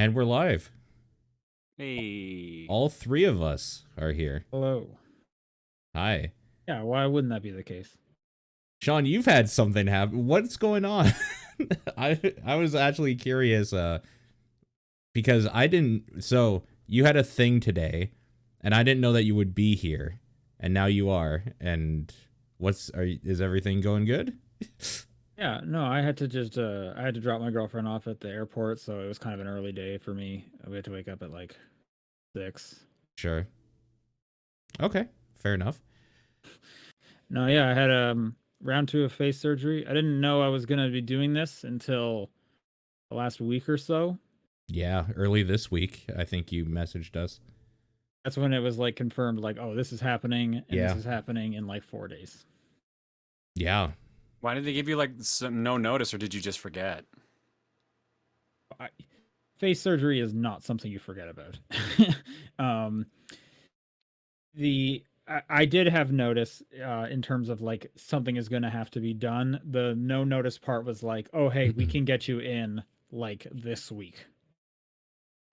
And we're live. Hey. All three of us are here. Hello. Hi. Yeah, why wouldn't that be the case? Sean, you've had something happen. What's going on? I was actually curious because I didn't. So you had a thing today, and I didn't know that you would be here, and now you are. And is everything going good? Yeah, no, I had to just I had to drop my girlfriend off at the airport, so it was kind of an early day for me. We had to wake up at like 6. Sure. Okay, fair enough. No, yeah, I had round 2 of face surgery. I didn't know I was going to be doing this until the last week or so. Yeah, early this week, I think you messaged us. That's when it was like confirmed like, oh, this is happening and Yeah. this is happening in like 4 days. Yeah. Why did they give you like no notice, or did you just forget? Face surgery is not something you forget about. I did have notice in terms of like something is going to have to be done. The no notice part was like, oh hey, we can get you in like this week.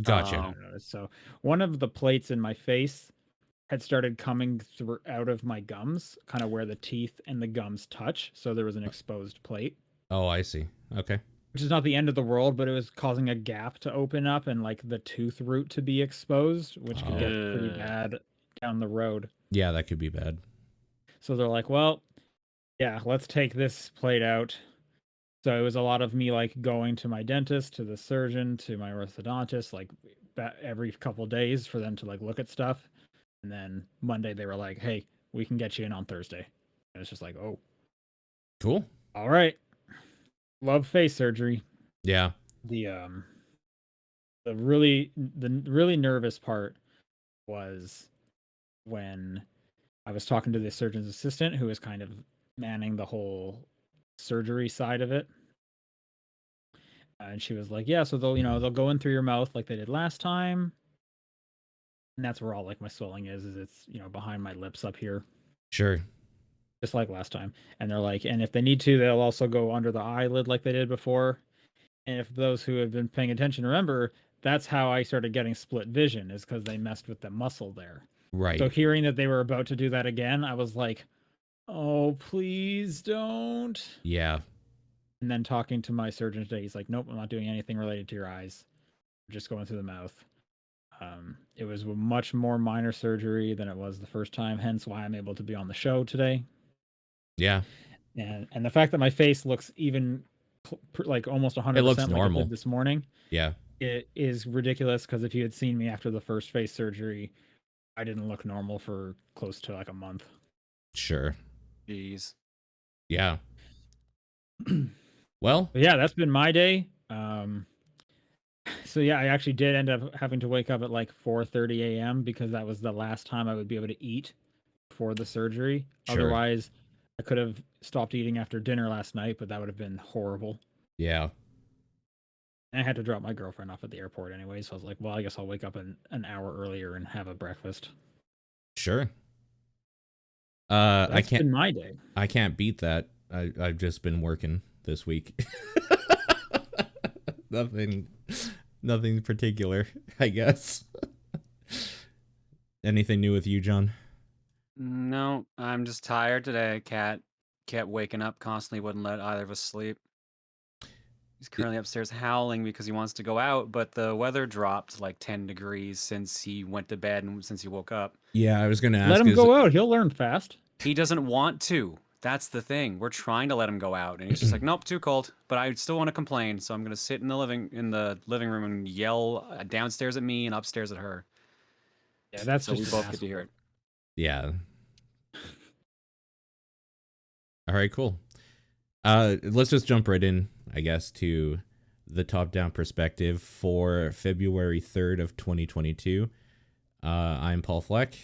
Gotcha. So one of the plates in my face had started coming through out of my gums, kind of where the teeth and the gums touch. So there was an exposed plate. Oh, I see. Okay. Which is not the end of the world, but it was causing a gap to open up and like the tooth root to be exposed, which could get pretty bad down the road. Yeah, that could be bad. So they're like, well, yeah, let's take this plate out. So it was a lot of me like going to my dentist, to the surgeon, to my orthodontist, like every couple days for them to like look at stuff. And then Monday they were like, hey, we can get you in on Thursday. And it's just like, oh, cool. All right. Love face surgery. Yeah. The really nervous part was when I was talking to the surgeon's assistant who was kind of manning the whole surgery side of it. And she was like, yeah, so they'll go in through your mouth like they did last time. And that's where all like my swelling is it's, behind my lips up here. Sure. Just like last time. And they're like, and if they need to, they'll also go under the eyelid like they did before. And if those who have been paying attention remember, that's how I started getting split vision, is because they messed with the muscle there. Right. So hearing that they were about to do that again, I was like, oh, please don't. Yeah. And then talking to my surgeon today, he's like, nope, I'm not doing anything related to your eyes. I'm just going through the mouth. It was a much more minor surgery than it was the first time, hence why I'm able to be on the show today. Yeah. And the fact that my face looks even like almost 100% it looks like normal. it did this morning. Yeah. It is ridiculous because if you had seen me after the first face surgery, I didn't look normal for close to like a month. Sure. Jeez. Yeah. Well, but yeah, that's been my day. So yeah, I actually did end up having to wake up at like 4:30 a.m. because that was the last time I would be able to eat before the surgery. Sure. Otherwise, I could have stopped eating after dinner last night, but that would have been horrible. Yeah. And I had to drop my girlfriend off at the airport anyway, so I was like, well, I guess I'll wake up an hour earlier and have a breakfast. Sure. That's been my day. I can't beat that. I've just been working this week. Nothing particular, I guess. Anything new with you, John? No, I'm just tired today. Cat kept waking up constantly, wouldn't let either of us sleep. He's currently upstairs howling because he wants to go out, but the weather dropped like 10 degrees since he went to bed and since he woke up. Yeah, I was going to ask. Let him go out. He'll learn fast. He doesn't want to. That's the thing. We're trying to let him go out, and he's just like, nope, too cold. But I still want to complain, so I'm gonna sit in the living room and yell downstairs at me and upstairs at her. Yeah, that's so just we both get to hear it. Yeah. All right, cool. Let's just jump right in, I guess, to the top-down perspective for February 3rd of 2022. I'm Paul Fleck.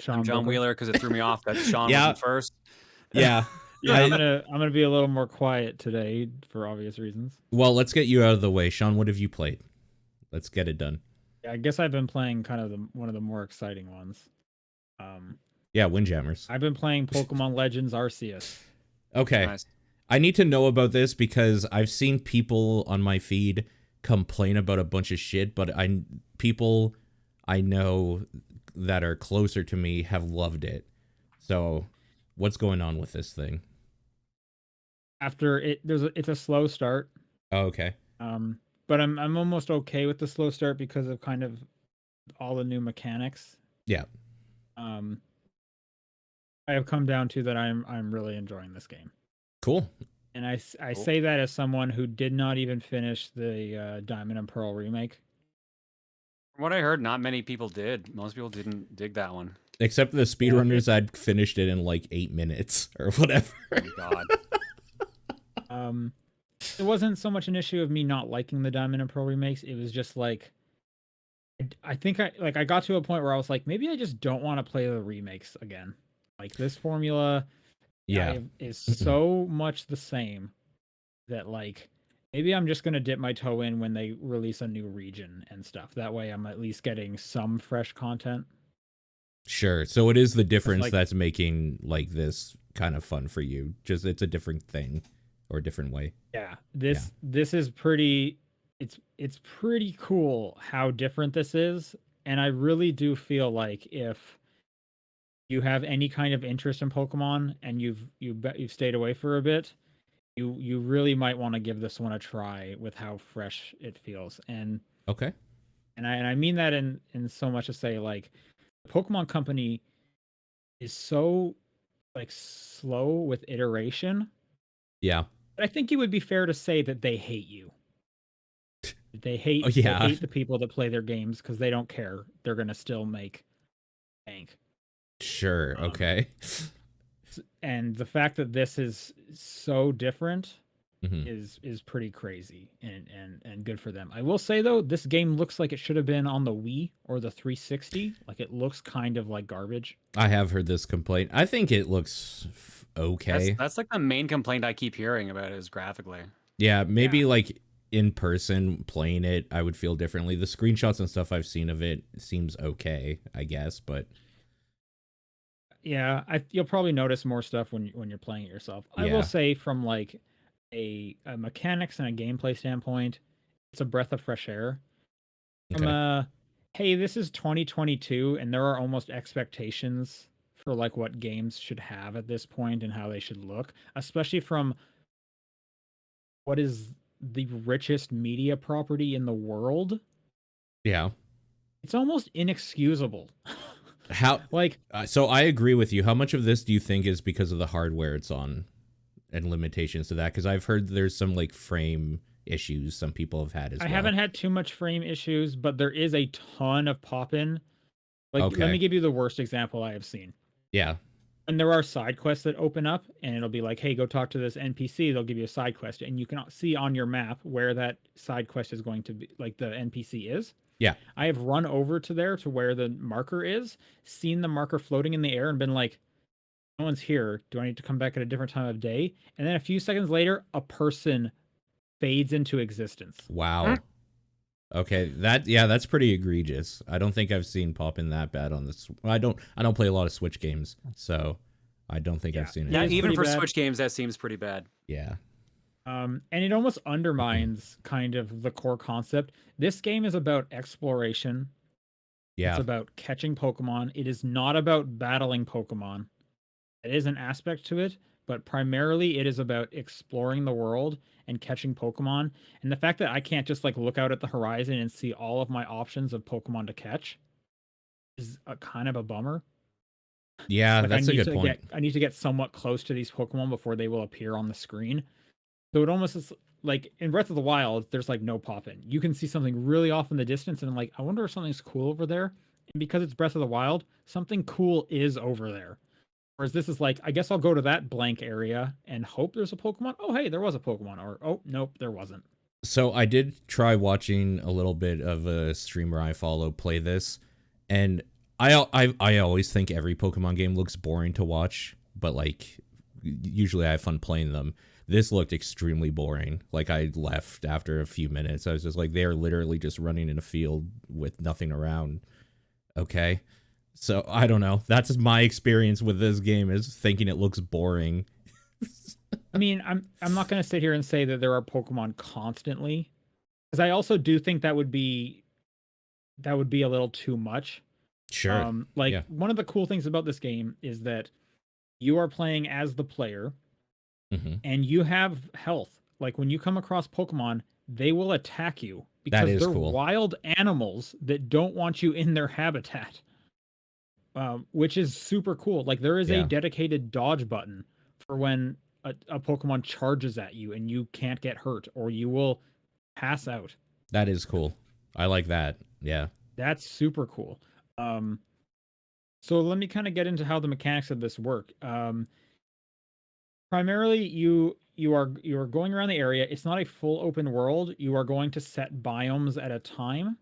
I'm John Wheeler because it threw me off that Sean wasn't first. Yeah. I'm gonna be a little more quiet today for obvious reasons. Well, let's get you out of the way. Sean, what have you played? Let's get it done. Yeah, I guess I've been playing kind of one of the more exciting ones. Yeah, Windjammers. I've been playing Pokemon Legends Arceus. Okay. Nice. I need to know about this because I've seen people on my feed complain about a bunch of shit, but people I know that are closer to me have loved it. So, what's going on with this thing? After it's a slow start. Oh, okay. But I'm almost okay with the slow start because of kind of all the new mechanics. Yeah. I have come down to that I'm really enjoying this game. Cool. And I Cool. say that as someone who did not even finish the Diamond and Pearl remake. From what I heard, not many people did. Most people didn't dig that one. Except the speedrunners, I'd finished it in like 8 minutes or whatever. Oh my god. It wasn't so much an issue of me not liking the Diamond and Pearl remakes. It was just like, I think I got to a point where I was like, maybe I just don't want to play the remakes again. Like this formula is so much the same that like maybe I'm just gonna dip my toe in when they release a new region and stuff. That way I'm at least getting some fresh content. Sure. So it is the difference like, that's making like this kind of fun for you. Just it's a different thing or a different way. Yeah. This is pretty it's pretty cool how different this is. And I really do feel like if you have any kind of interest in Pokemon and you've stayed away for a bit, you really might want to give this one a try with how fresh it feels. And okay. And I mean that in so much to say like the Pokemon Company is so like slow with iteration. Yeah. But I think it would be fair to say that they hate you. They hate they hate the people that play their games because they don't care. They're gonna still make bank. Sure. Okay. And the fact that this is so different Mm-hmm. is pretty crazy and good for them. I will say though, this game looks like it should have been on the Wii or the 360. Like it looks kind of like garbage. I have heard this complaint. I think it looks okay. That's like the main complaint I keep hearing about is graphically. Yeah, maybe like in person playing it, I would feel differently. The screenshots and stuff I've seen of it seems okay, I guess, but yeah, you'll probably notice more stuff when you're playing it yourself. I will say from like a mechanics and a gameplay standpoint, it's a breath of fresh air. From hey, this is 2022 and there are almost expectations for like what games should have at this point and how they should look, especially from what is the richest media property in the world. Yeah. It's almost inexcusable. How like so I agree with you. How much of this do you think is because of the hardware it's on and limitations to that? Because I've heard there's some like frame issues some people have had as well. I haven't had too much frame issues, but there is a ton of pop-in. Like let me give you the worst example I have seen. Yeah. And there are side quests that open up and it'll be like, hey, go talk to this NPC. They'll give you a side quest and you can see on your map where that side quest is going to be, like the NPC is. Yeah. I have run over to there to where the marker is, seen the marker floating in the air and been like, no one's here. Do I need to come back at a different time of day? And then a few seconds later, a person fades into existence. Wow. Okay, that's pretty egregious. I don't think I've seen pop-in that bad on this. I don't play a lot of Switch games, so I don't think I've seen it. Yeah, even for Switch games, that seems pretty bad. Yeah. And it almost undermines kind of the core concept. This game is about exploration. Yeah. It's about catching Pokemon. It is not about battling Pokemon. It is an aspect to it, but primarily it is about exploring the world and catching Pokemon. And the fact that I can't just like look out at the horizon and see all of my options of Pokemon to catch is a kind of a bummer. Yeah, like that's a good point. I need to get somewhat close to these Pokemon before they will appear on the screen. So it almost is like in Breath of the Wild, there's like no pop-in. You can see something really off in the distance and I'm like, I wonder if something's cool over there. And because it's Breath of the Wild, something cool is over there. Whereas this is like, I guess I'll go to that blank area and hope there's a Pokemon. Oh, hey, there was a Pokemon. Or, oh, nope, there wasn't. So I did try watching a little bit of a streamer I follow play this. And I always think every Pokemon game looks boring to watch. But like, usually I have fun playing them. This looked extremely boring. Like I left after a few minutes. I was just like, they're literally just running in a field with nothing around. Okay. So I don't know. That's my experience with this game is thinking it looks boring. I mean, I'm not going to sit here and say that there are Pokemon constantly, because I also do think that would be a little too much. Sure. Yeah. One of the cool things about this game is that you are playing as the player Hmm. and you have health. Like when you come across Pokemon, they will attack you That because is they're cool. wild animals that don't want you in their habitat. Which is super cool. Like there is a Yeah. dedicated dodge button for when a Pokemon charges at you and you can't get hurt or you will pass out. That is cool. I like that. Yeah. That's super cool. So let me kind of get into how the mechanics of this work. Primarily, you are going around the area. It's not a full open world. You are going to set biomes at a time.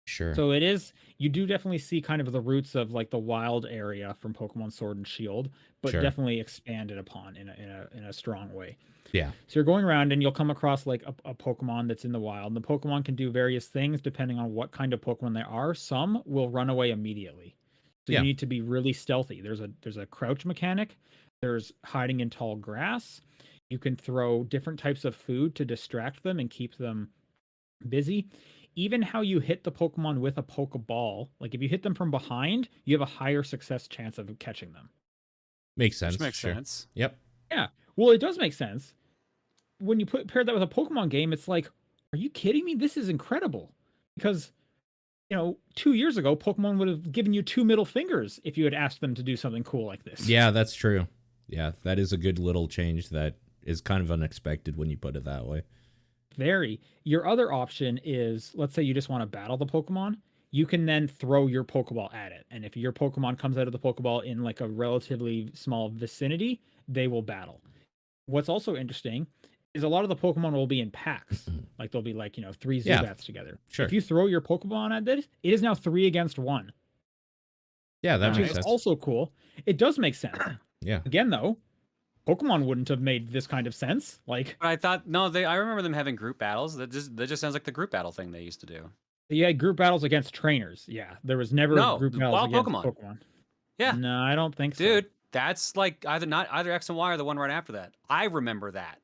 Sure. So it is, you do definitely see kind of the roots of like the wild area from Pokemon Sword and Shield, but Sure. definitely expanded upon in a strong way. Yeah. So you're going around and you'll come across like a Pokemon that's in the wild. And the Pokemon can do various things depending on what kind of Pokemon they are. Some will run away immediately. So Yeah. you need to be really stealthy. There's a crouch mechanic. There's hiding in tall grass. You can throw different types of food to distract them and keep them busy. Even how you hit the Pokemon with a Pokeball, like if you hit them from behind, you have a higher success chance of catching them. Makes sense. Which makes Sure. sense. Yep. Yeah. Well, it does make sense. When you pair that with a Pokemon game, it's like, are you kidding me? This is incredible. Because, 2 years ago, Pokemon would have given you 2 middle fingers if you had asked them to do something cool like this. Yeah, that's true. Yeah, that is a good little change that is kind of unexpected when you put it that way. Very. Your other option is, let's say you just want to battle the Pokemon, you can then throw your Pokeball at it. And if your Pokemon comes out of the Pokeball in like a relatively small vicinity, they will battle. What's also interesting is a lot of the Pokemon will be in packs. Like they'll be like, 3 Yeah. Zubats together. Sure. If you throw your Pokemon at this, it is now 3 against 1. Yeah, that Which makes is sense. also cool. It does make sense. Yeah. Again, though, Pokemon wouldn't have made this kind of sense. Like, But I thought no, I remember them having group battles. That just sounds like the group battle thing they used to do. you had group battles against trainers. Yeah, there was never No, group battles wild against Pokemon. Pokemon. Yeah, No, I don't think so. dude, that's like either X and Y or the one right after that. I remember that.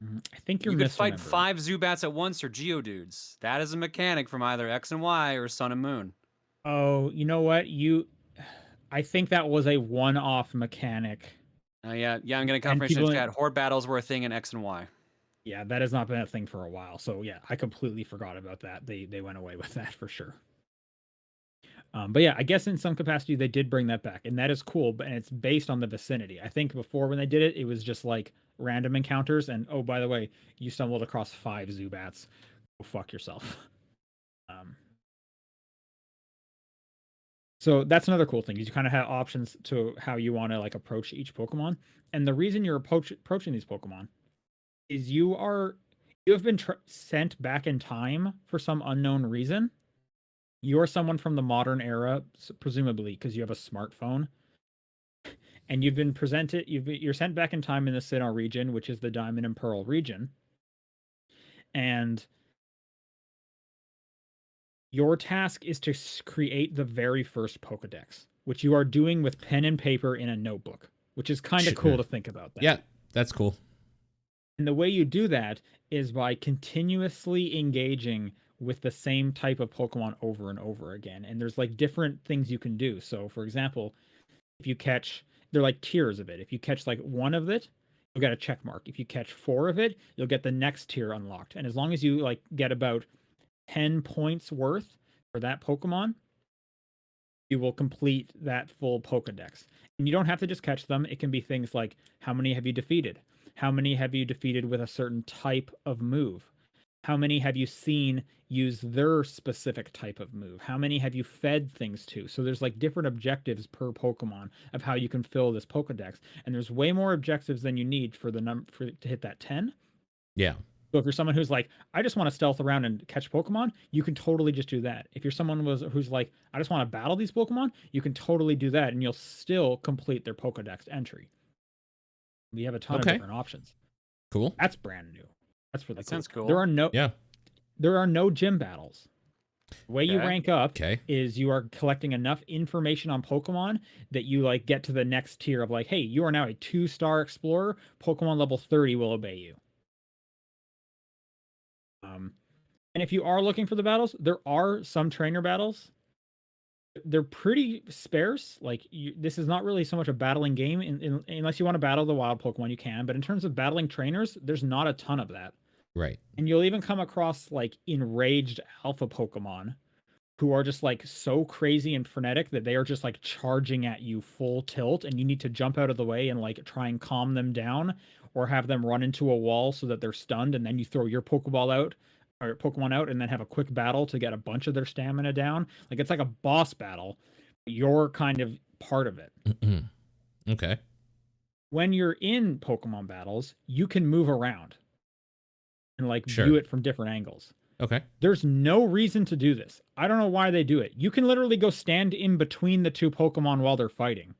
I think you're You could fight misremembering. 5 Zubats at once or Geodudes. That is a mechanic from either X and Y or Sun and Moon. Oh, you know what? I think that was a one-off mechanic. Yeah, I'm getting And confirmation in people- chat. Horde battles were a thing in X and Y. Yeah, that has not been a thing for a while. So yeah, I completely forgot about that. They went away with that for sure. But yeah, I guess in some capacity they did bring that back, and that is cool. But and it's based on the vicinity. I think before when they did it, it was just like random encounters. And oh, by the way, you stumbled across 5 Zubats. Go fuck yourself. So that's another cool thing. You kind of have options to how you want to like approach each Pokemon. And the reason you're approaching these Pokemon is you have been sent back in time for some unknown reason. You're someone from the modern era, presumably because you have a smartphone, and you've been you're sent back in time in the Sinnoh region, which is the Diamond and Pearl region, and your task is to create the very first Pokedex, which you are doing with pen and paper in a notebook, which is kind of cool to think about that. Yeah, that's cool. And the way you do that is by continuously engaging with the same type of Pokemon over and over again. And there's like different things you can do. So, for example, if you catch, they're like tiers of it. If you catch like 1 of it, you'll get a check mark. If you catch 4 of it, you'll get the next tier unlocked. And as long as you like get about 10 points worth for that Pokemon, you will complete that full Pokedex. And you don't have to just catch them. It can be things like how many have you defeated? How many have you defeated with a certain type of move? How many have you seen use their specific type of move? How many have you fed things to? So there's like different objectives per Pokemon of how you can fill this Pokedex. And there's way more objectives than you need for the to hit that 10. Yeah. So if you're someone who's like, I just want to stealth around and catch Pokemon, you can totally just do that. If you're someone who's like, I just want to battle these Pokemon, you can totally do that, and you'll still complete their Pokedex entry. We have a ton of different options. Cool. That's brand new. That's really cool. Sounds cool. There are no Yeah. There are no gym battles. The way you Okay. rank up Okay. is you are collecting enough information on Pokemon that you like get to the next tier of like, hey, you are now a 2-star explorer. Pokemon level 30 will obey you. And if you are looking for the battles, there are some trainer battles. They're pretty sparse. Like this is not really so much a battling game, unless you want to battle the wild Pokemon, you can. But in terms of battling trainers, there's not a ton of that. Right. And you'll even come across like enraged alpha Pokemon who are just like so crazy and frenetic that they are just like charging at you full tilt, and you need to jump out of the way and like try and calm them down or have them run into a wall so that they're stunned, and then you throw your Pokeball out or Pokemon out and then have a quick battle to get a bunch of their stamina down. Like it's like a boss battle. You're kind of part of it. Okay. When you're in Pokemon battles, you can move around and like Sure. view it from different angles. Okay. There's no reason to do this. I don't know why they do it. You can literally go stand in between the two Pokemon while they're fighting,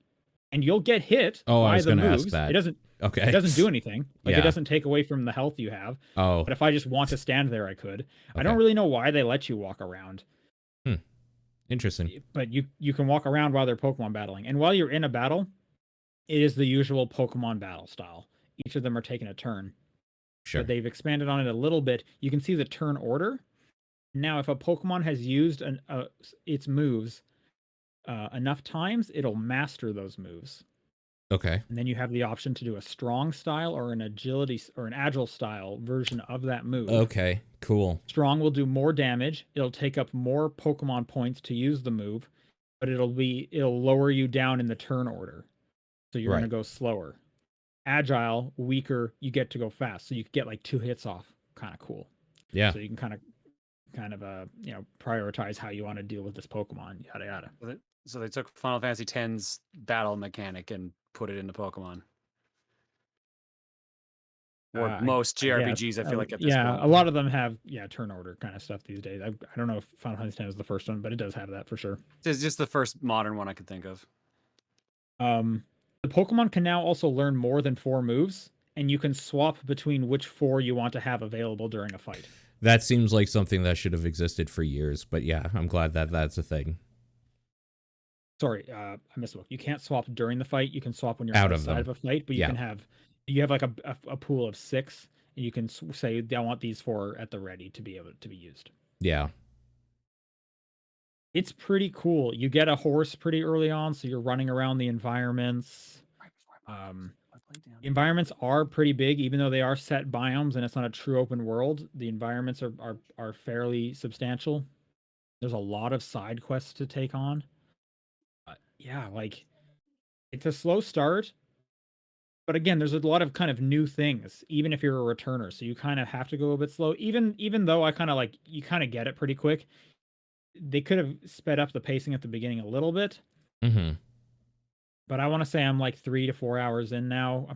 and you'll get hit Oh, I by was the gonna ask moves. that. It doesn't Okay. it doesn't do anything. Like Yeah. it doesn't take away from the health you have. Oh. But if I just want to stand there, I could. I Okay. don't really know why they let you walk around. Interesting. But you can walk around while they're Pokemon battling. And while you're in a battle, it is the usual Pokemon battle style. Each of them are taking a turn. Sure. But they've expanded on it a little bit. You can see the turn order. Now, if a Pokemon has used its moves enough times, it'll master those moves. Okay. And then you have the option to do a strong style or an agility or an agile style version of that move. Okay. Cool. Strong will do more damage. It'll take up more Pokemon points to use the move, but it'll lower you down in the turn order. So you're Right. going to go slower. Agile, weaker, you get to go fast. So you get like 2 hits off. Kind of cool. Yeah. So you can kind of prioritize how you want to deal with this Pokemon, yada yada. So they took Final Fantasy X's battle mechanic and put it into Pokemon. Or most JRPGs, I feel like at this point. A lot of them have turn order kind of stuff these days. I don't know if Final Fantasy X is the first one, but it does have that for sure. It's just the first modern one I could think of. The Pokemon can now also learn more than 4 moves, and you can swap between which 4 you want to have available during a fight. That seems like something that should have existed for years, but yeah, I'm glad that that's a thing. Sorry, I missed one. You can't swap during the fight. You can swap when you're Out of outside them. of a fight, but you have like a pool of 6, and you can say I want these 4 at the ready to be able to be used. Yeah. It's pretty cool. You get a horse pretty early on, so you're running around the environments. Environments are pretty big, even though they are set biomes and it's not a true open world. The environments are fairly substantial. There's a lot of side quests to take on. Like it's a slow start, but again, there's a lot of kind of new things, even if you're a returner. So you kind of have to go a bit slow. Even though I kind of like you kind of get it pretty quick. They could have sped up the pacing at the beginning a little bit. Mm-hmm. But I want to say I'm like 3 to 4 hours in now.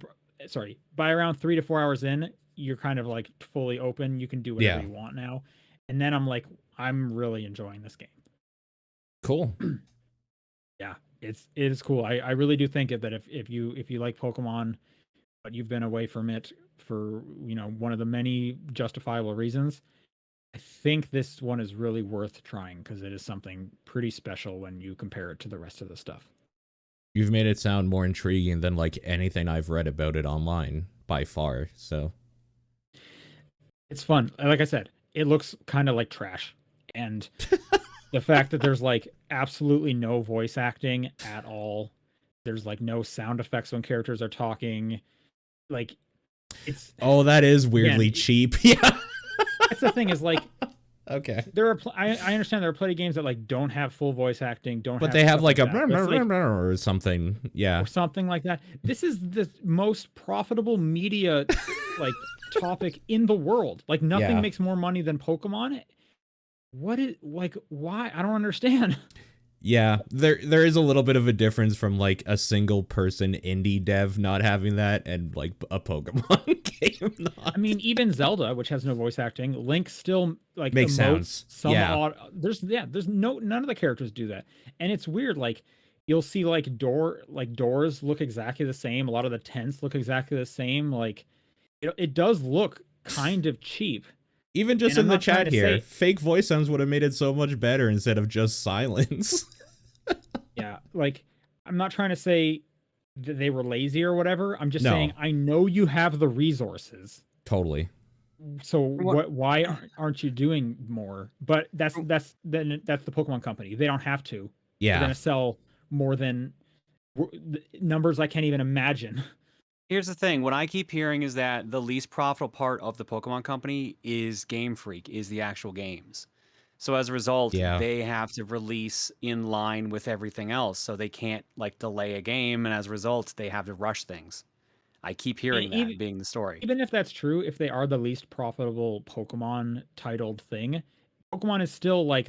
Sorry, by around 3 to 4 hours in, you're kind of like fully open. You can do whatever you want now. And then I'm like, I'm really enjoying this game. Cool. Yeah, it is cool. I really do think that if you like Pokemon, but you've been away from it for one of the many justifiable reasons, I think this one is really worth trying because it is something pretty special when you compare it to the rest of the stuff. You've made it sound more intriguing than like anything I've read about it online by far. So it's fun. Like I said, it looks kind of like trash. And the fact that there's like absolutely no voice acting at all. There's like no sound effects when characters are talking. Like it's that is weirdly cheap. Yeah. That's the thing is like okay. There are I understand there are plenty of games that like don't have full voice acting, but they have like a or something, yeah, or something like that. This is the most profitable media like topic in the world. Like nothing makes more money than Pokemon. What is like why? I don't understand. Yeah, there is a little bit of a difference from like a single person indie dev not having that and like a Pokemon game not. I mean, even Zelda, which has no voice acting, Link still like makes sounds. There's none of the characters do that, and it's weird. Like you'll see like doors look exactly the same. A lot of the tents look exactly the same. Like it does look kind of cheap. Even just And in I'm the not trying chat to here, say- fake voice sounds would have made it so much better instead of just silence. Yeah, like I'm not trying to say that they were lazy or whatever. I'm just No. saying I know you have the resources. Totally. So What- why aren't you doing more? But that's the Pokemon company. They don't have to. They're Yeah. gonna sell more than numbers I can't even imagine. Here's the thing. What I keep hearing is that the least profitable part of the Pokemon Company is Game Freak, is the actual games. So as a result, Yeah. they have to release in line with everything else. So they can't like delay a game, and as a result, they have to rush things. I keep hearing that being the story. Even if that's true, if they are the least profitable Pokemon titled thing, Pokemon is still like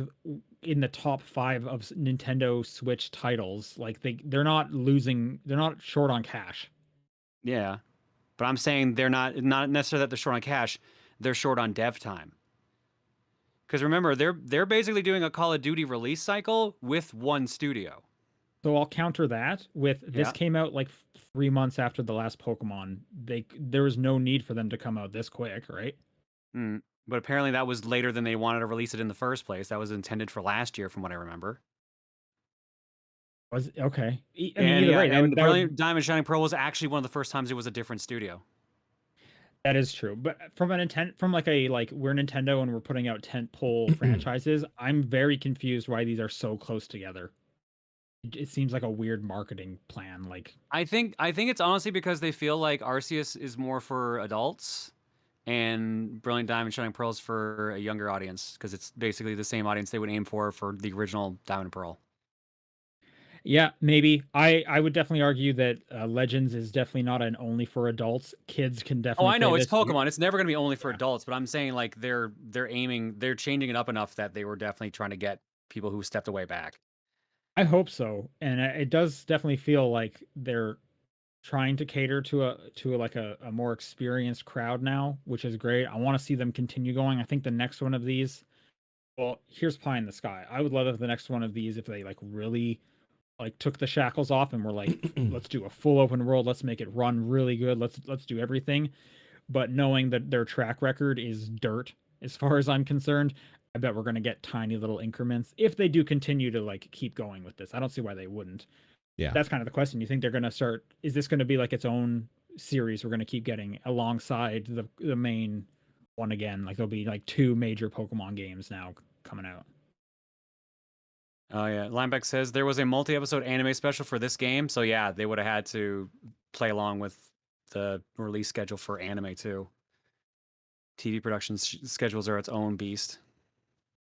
in the top 5 of Nintendo Switch titles. Like they're not losing, they're not short on cash. Yeah. But I'm saying they're not necessarily that they're short on cash, they're short on dev time. Because remember, they're basically doing a Call of Duty release cycle with one studio. So I'll counter that with this Yeah. came out like 3 months after the last Pokemon. There was no need for them to come out this quick, right? But apparently that was later than they wanted to release it in the first place. That was intended for last year, from what I remember. Was okay. I mean, And either yeah, way, and Brilliant Diamond Shining Pearl was actually one of the first times it was a different studio. that is true. But from we're Nintendo and we're putting out tentpole franchises, I'm very confused why these are so close together. It seems like a weird marketing plan. Like I think it's honestly because they feel like Arceus is more for adults and Brilliant Diamond Shining Pearl is for a younger audience because it's basically the same audience they would aim for the original Diamond and Pearl. yeah, maybe. I would definitely argue that Legends is definitely not an only for adults. Kids can Oh, definitely. I know play it's this. Pokemon. It's never going to be only for adults, but I'm saying like they're changing it up enough that they were definitely trying to get people who stepped away back. I hope so, and it does definitely feel like they're trying to cater to a more experienced crowd now, which is great. I want to see them continue going. I think the next one of these, well, here's pie in the sky. I would love if the next one of these, if they like really like took the shackles off and were like, let's do a full open world, let's make it run really good, let's do everything. But knowing that their track record is dirt as far as I'm concerned, I bet we're gonna get tiny little increments if they do continue to like keep going with this. I don't see why they wouldn't. Yeah. That's kind of the question. You think they're gonna start? Is this gonna be like its own series we're gonna keep getting alongside the main one again? Like there'll be like 2 major Pokemon games now coming out. Oh yeah, Lineback says there was a multi-episode anime special for this game, so yeah, they would have had to play along with the release schedule for anime too. TV production schedules are its own beast.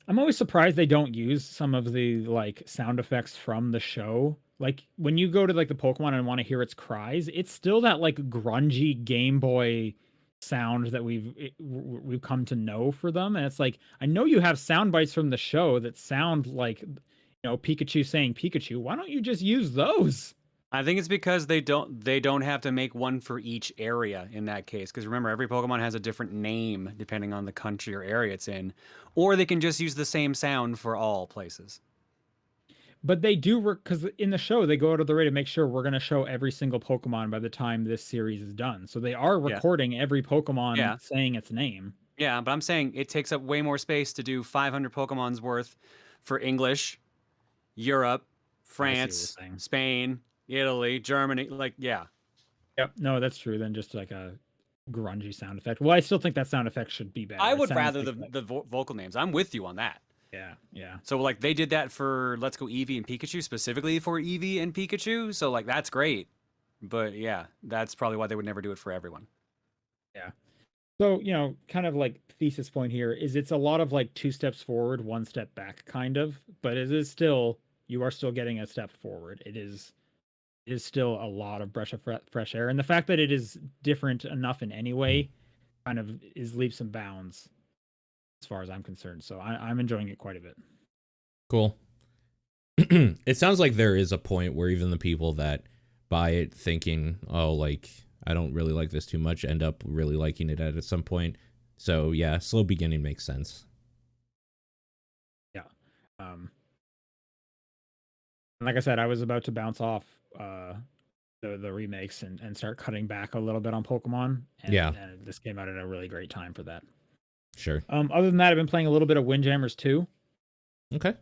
I'm always surprised they don't use some of the like sound effects from the show. Like when you go to like the Pokemon and want to hear its cries, it's still that like grungy Game Boy sound that we've come to know for them. And it's like I know you have sound bites from the show that sound like Pikachu saying Pikachu. Why don't you just use those? I think it's because they don't have to make one for each area in that case. Because remember, every Pokemon has a different name depending on the country or area it's in, or they can just use the same sound for all places. But they do work because in the show they go out of the way to make sure we're going to show every single Pokemon by the time this series is done. So they are recording every Pokemon saying its name. Yeah, but I'm saying it takes up way more space to do 500 Pokemon's worth for English, Europe, France, Spain, Italy, Germany. Like, yeah. Yep. No, that's true. Then just like a grungy sound effect. Well, I still think that sound effect should be better. I would rather the vocal names. I'm with you on that. Yeah, yeah. So like they did that for Let's Go Eevee and Pikachu, specifically for Eevee and Pikachu. So like that's great. But yeah, that's probably why they would never do it for everyone. Yeah. So, kind of like thesis point here is it's a lot of like 2 steps forward, 1 step back kind of, but it is still, you are still getting a step forward. It is still a lot of breath of fresh air. And the fact that it is different enough in any way kind of is leaps and bounds as far as I'm concerned. So I'm enjoying it quite a bit. Cool. It sounds like there is a point where even the people that buy it thinking, oh, like, I don't really like this too much, end up really liking it at some point. So yeah, slow beginning makes sense. Yeah. Like I said, I was about to bounce off the remakes and start cutting back a little bit on Pokemon. And this came out at a really great time for that. Sure. Other than that, I've been playing a little bit of Windjammers 2. Okay.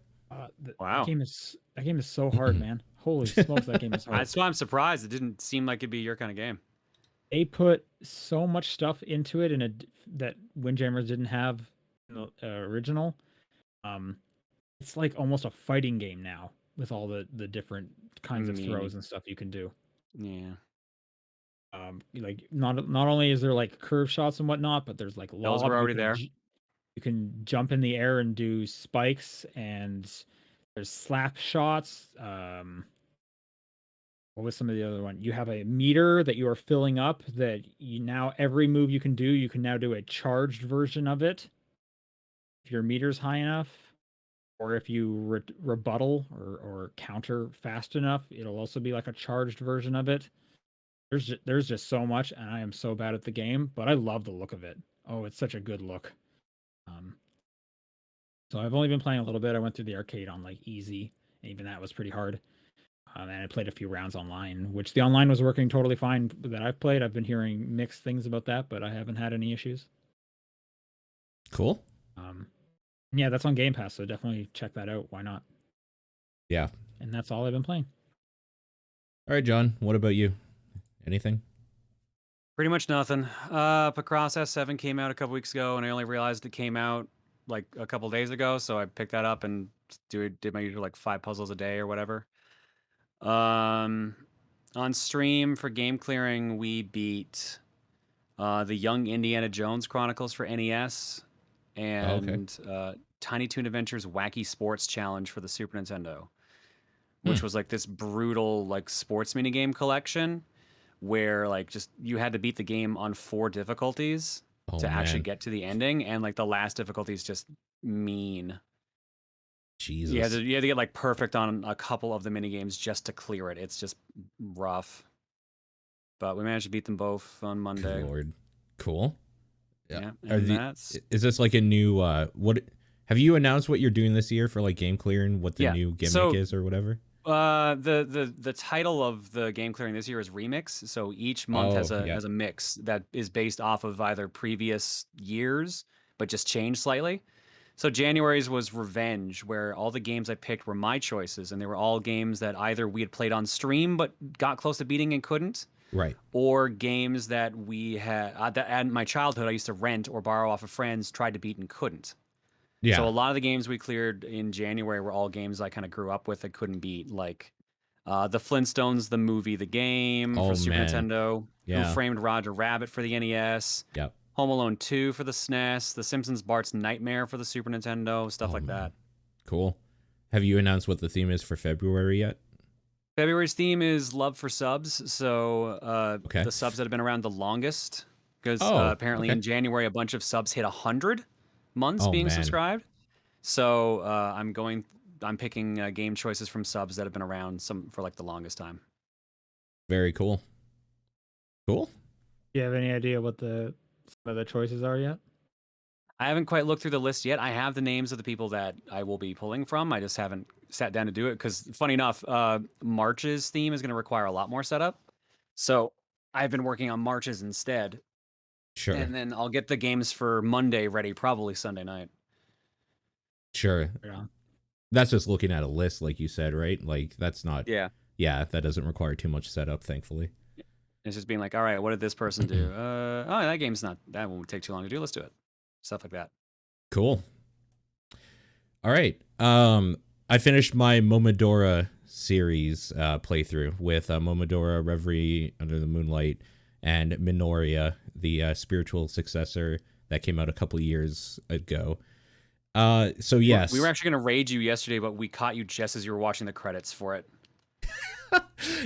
Wow. That game is so hard, man. Holy smokes, that game is hard. That's why I'm surprised. It didn't seem like it'd be your kind of game. They put so much stuff into it that Windjammers didn't have in the original. It's like almost a fighting game now with all the different kinds of throws and stuff you can do. Yeah. Like not only is there like curve shots and whatnot, but there's like Those were already there. You can jump in the air and do spikes, and there's slap shots. What was some of the other one? You have a meter that you are filling up that you now every move you can do, you can now do a charged version of it. If your meter's high enough, or if you rebuttal or counter fast enough, it'll also be like a charged version of it. There's just so much, and I am so bad at the game, but I love the look of it. Oh, it's such a good look. So I've only been playing a little bit. I went through the arcade on like easy, and even that was pretty hard. And I played a few rounds online, which the online was working totally fine that I've played. I've been hearing mixed things about that, but I haven't had any issues. Cool. Yeah, that's on Game Pass, so definitely check that out. Why not? Yeah. And that's all I've been playing. All right, John, what about you? Anything? Pretty much nothing. Picross S7 came out a couple weeks ago, and I only realized it came out like a couple days ago, so I picked that up and did my usual like 5 puzzles a day or whatever. On stream for game clearing, we beat the Young Indiana Jones Chronicles for NES and Tiny Toon Adventures Wacky Sports Challenge for the Super Nintendo, which was like this brutal like sports minigame collection where like just you had to beat the game on 4 difficulties to actually get to the ending, and like the last difficulty is just mean. Jesus. You had to get like perfect on a couple of the mini games just to clear it. It's just rough. But we managed to beat them both on Monday. Good Lord. Cool. Yeah. Is this like a new what have you announced what you're doing this year for like game clearing, what the new gimmick is or whatever? The title of the game clearing this year is Remix. So each month has a mix that is based off of either previous years but just changed slightly. So January's was Revenge, where all the games I picked were my choices, and they were all games that either we had played on stream but got close to beating and couldn't, right? Or games that we had that in my childhood I used to rent or borrow off of friends, tried to beat and couldn't. Yeah. So a lot of the games we cleared in January were all games I kind of grew up with and couldn't beat, like the Flintstones, the movie, the game for Super Nintendo, Who Framed Roger Rabbit for the NES. Yep. Home Alone 2 for the SNES, The Simpsons Bart's Nightmare for the Super Nintendo, stuff like that. Cool. Have you announced what the theme is for February yet? February's theme is Love for Subs. So the subs that have been around the longest, because apparently in January a bunch of subs hit 100 months being subscribed. So I'm picking game choices from subs that have been around for like the longest time. Very cool. Cool. Do you have any idea what some of the choices are yet? I haven't quite looked through the list yet. I have the names of the people that I will be pulling from. I just haven't sat down to do it because, funny enough, March's theme is going to require a lot more setup. So I've been working on March's instead. Sure. And then I'll get the games for Monday ready, probably Sunday night. Sure. Yeah. That's just looking at a list, like you said, right? Like that's not. Yeah. Yeah, that doesn't require too much setup, thankfully. It's just being like, all right, what did this person do? That game's that won't take too long to do. Let's do it. Stuff like that. Cool. All right. I finished my Momodora series playthrough with Momodora, Reverie Under the Moonlight, and Minoria, the spiritual successor that came out a couple years ago. So yes, we were actually going to raid you yesterday, but we caught you just as you were watching the credits for it.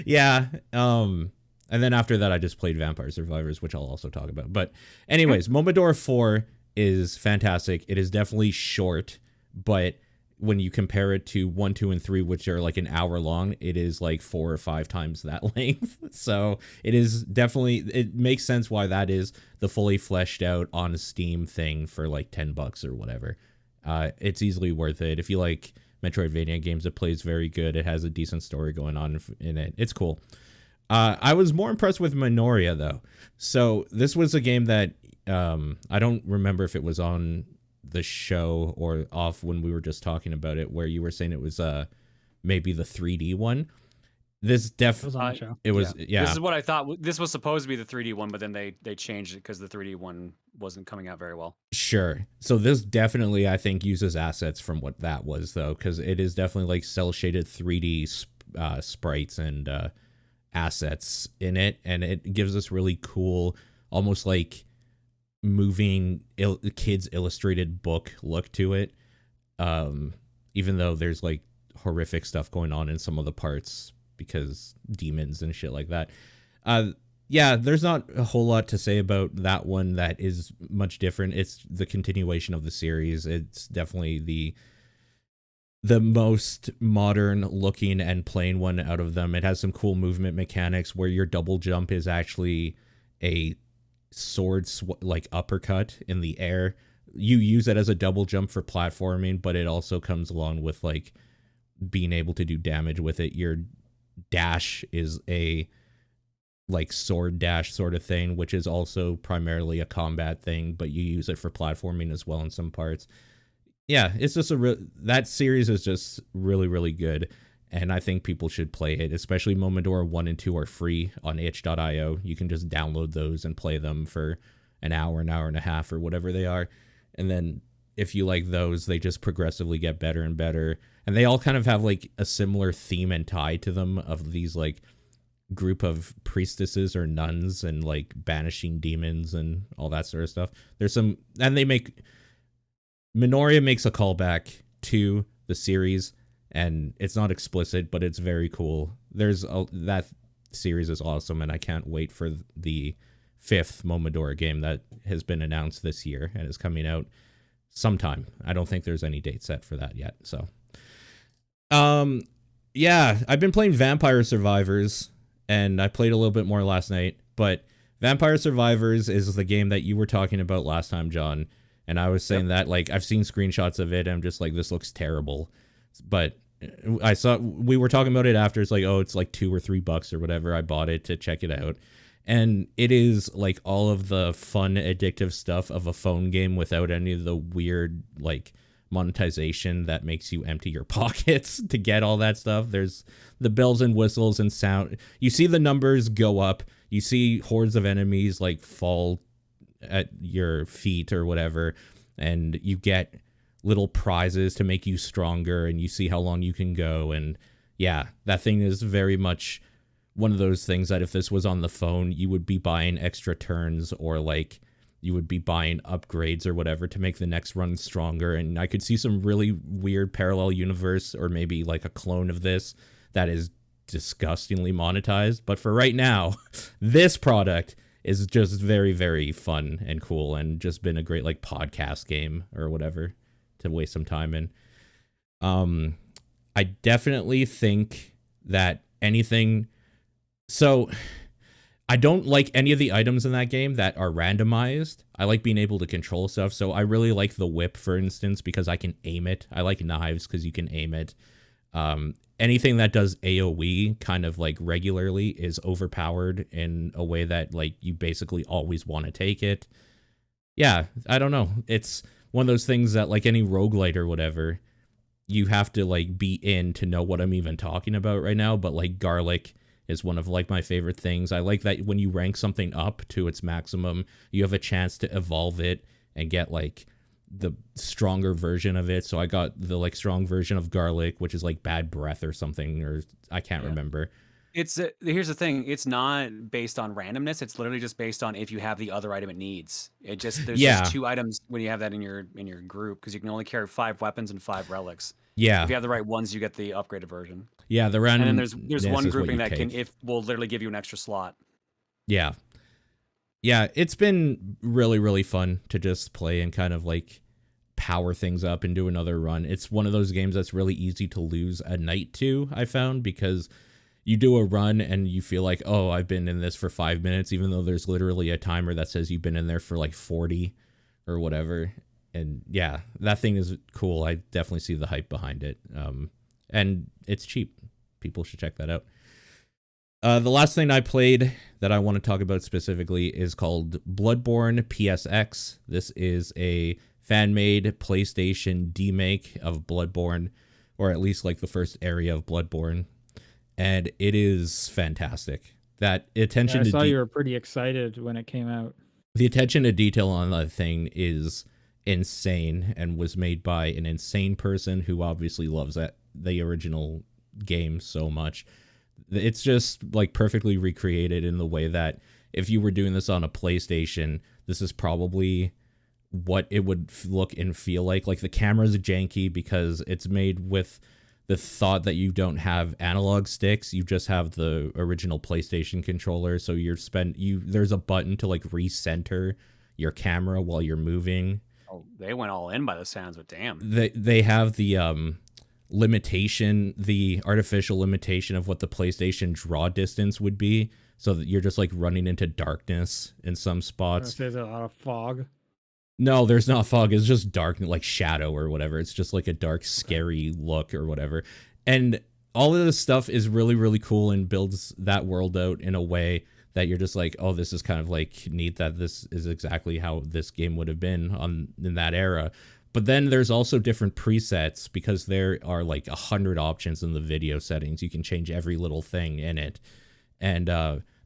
Yeah. And then after that, I just played Vampire Survivors, which I'll also talk about. But anyways, Momodora 4 is fantastic. It is definitely short, but when you compare it to 1, 2, and 3, which are like an hour long, it is like 4 or 5 times that length. So it is definitely, it makes sense why that is the fully fleshed out on Steam thing for like $10 or whatever. It's easily worth it. If you like Metroidvania games, it plays very good. It has a decent story going on in it. It's cool. I was more impressed with Minoria though. So this was a game that I don't remember if it was on the show or off when we were just talking about it, where you were saying it was maybe the 3D one. This It was on the show. it was This is what I thought. This was supposed to be the 3D one, but then they changed it because the 3D one wasn't coming out very well. Sure. So this definitely, I think, uses assets from what that was, though, because it is definitely like cell shaded 3D sprites and assets in it, and it gives us really cool, almost like moving kids illustrated book look to it. Even though there's like horrific stuff going on in some of the parts because demons and shit like that. Yeah, there's not a whole lot to say about that one that is much different. It's the continuation of the series. It's definitely the most modern looking and plain one out of them. It has some cool movement mechanics where your double jump is actually a sword like uppercut in the air. You use it as a double jump for platforming, but it also comes along with like being able to do damage with it. Your dash is a like sword dash sort of thing, which is also primarily a combat thing, but you use it for platforming as well in some parts. Yeah, it's just that series is just really, really good, and I think people should play it, especially Momodora 1 and 2 are free on itch.io. You can just download those and play them for an hour and a half, or whatever they are, and then if you like those, they just progressively get better and better, and they all kind of have like a similar theme and tie to them of these like group of priestesses or nuns and like banishing demons and all that sort of stuff. There's some, and they make Minoria makes a callback to the series, and it's not explicit, but it's very cool. That series is awesome, and I can't wait for the 5th Momodora game that has been announced this year and is coming out sometime. I don't think there's any date set for that yet. So, yeah, I've been playing Vampire Survivors, and I played a little bit more last night, but Vampire Survivors is the game that you were talking about last time, John. And I was saying that, like, I've seen screenshots of it, and I'm just like, this looks terrible. But we were talking about it after. It's like, oh, it's like $2 or $3 or whatever. I bought it to check it out. And it is like all of the fun, addictive stuff of a phone game without any of the weird, like, monetization that makes you empty your pockets to get all that stuff. There's the bells and whistles and sound. You see the numbers go up. You see hordes of enemies, like, fall at your feet or whatever, and you get little prizes to make you stronger, and you see how long you can go. And yeah, that thing is very much one of those things that if this was on the phone, you would be buying extra turns, or like you would be buying upgrades or whatever to make the next run stronger. And I could see some really weird parallel universe, or maybe like a clone of this that is disgustingly monetized. But for right now, this product is just very, very fun and cool, and just been a great like podcast game or whatever to waste some time in. I definitely think that anything. So I don't like any of the items in that game that are randomized. I like being able to control stuff. So I really like the whip, for instance, because I can aim it. I like knives because you can aim it. Anything that does AoE kind of like regularly is overpowered in a way that like you basically always want to take it. Yeah, I don't know. It's one of those things that like any roguelite or whatever, you have to like be in to know what I'm even talking about right now. But like garlic is one of like my favorite things. I like that when you rank something up to its maximum, you have a chance to evolve it and get like the stronger version of it. So I got the like strong version of garlic, which is like bad breath or something, or I can't remember. It's here's the thing. It's not based on randomness. It's literally just based on if you have the other item it needs. It just there's just 2 items when you have that in your group, because you can only carry 5 weapons and 5 relics. Yeah. If you have the right ones, you get the upgraded version. Yeah, the random. And then there's one grouping that will literally give you an extra slot. Yeah. Yeah, it's been really, really fun to just play and kind of like power things up and do another run. It's one of those games that's really easy to lose a night to, I found, because you do a run and you feel like, oh, I've been in this for 5 minutes, even though there's literally a timer that says you've been in there for like 40 or whatever. And yeah, that thing is cool. I definitely see the hype behind it. And it's cheap. People should check that out. The last thing I played that I want to talk about specifically is called Bloodborne PSX. This is a fan-made PlayStation demake of Bloodborne, or at least like the first area of Bloodborne, and it is fantastic. That attention I to saw you were pretty excited when it came out. The attention to detail on that thing is insane, and was made by an insane person who obviously loves the original game so much. It's just like perfectly recreated in the way that if you were doing this on a PlayStation, this is probably what it would look and feel like. Like the camera's janky because it's made with the thought that you don't have analog sticks, you just have the original PlayStation controller. So there's a button to like recenter your camera while you're moving. Oh, they went all in by the sounds, but damn. They have the limitation, the artificial limitation of what the PlayStation draw distance would be, so that you're just like running into darkness in some spots. There's a lot of fog. No, there's not fog. It's just dark, like shadow or whatever. It's just like a dark, scary look or whatever. And all of this stuff is really, really cool and builds that world out in a way that you're just like, oh, this is kind of like neat that this is exactly how this game would have been in that era. But then there's also different presets, because there are like 100 options in the video settings. You can change every little thing in it. And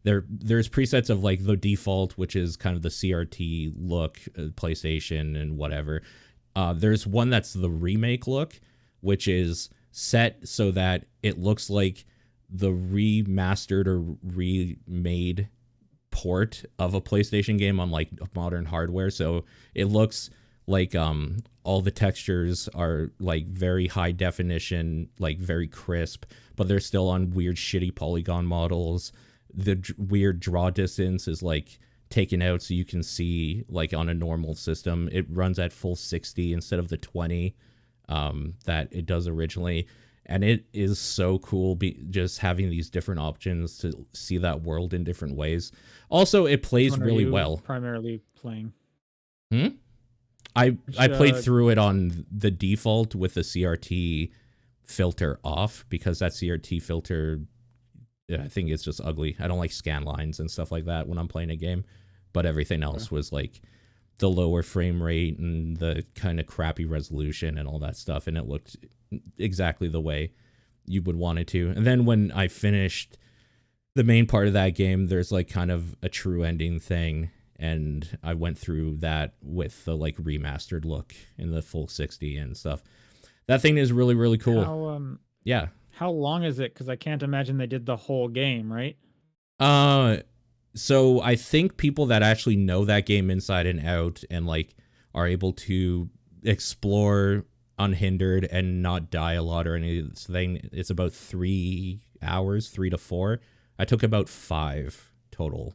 there's presets of like the default, which is kind of the CRT look, PlayStation and whatever. There's one that's the remake look, which is set so that it looks like the remastered or remade port of a PlayStation game on like modern hardware. So it looks like all the textures are like very high definition, like very crisp, but they're still on weird shitty polygon models. The weird draw distance is like taken out so you can see like on a normal system. It runs at full 60 instead of the 20 that it does originally. And it is so cool just having these different options to see that world in different ways. Also, it plays really well. Primarily playing. I played through it on the default with the CRT filter off, because that CRT filter, I think it's just ugly. I don't like scan lines and stuff like that when I'm playing a game. But everything else was like the lower frame rate and the kind of crappy resolution and all that stuff. And it looked exactly the way you would want it to. And then when I finished the main part of that game, there's like kind of a true ending thing. And I went through that with the like remastered look in the full 60 and stuff. That thing is really, really cool. Yeah. How long is it? Because I can't imagine they did the whole game, right? So I think people that actually know that game inside and out and like are able to explore unhindered and not die a lot or anything, it's about 3 hours, 3 to 4. I took about 5 total.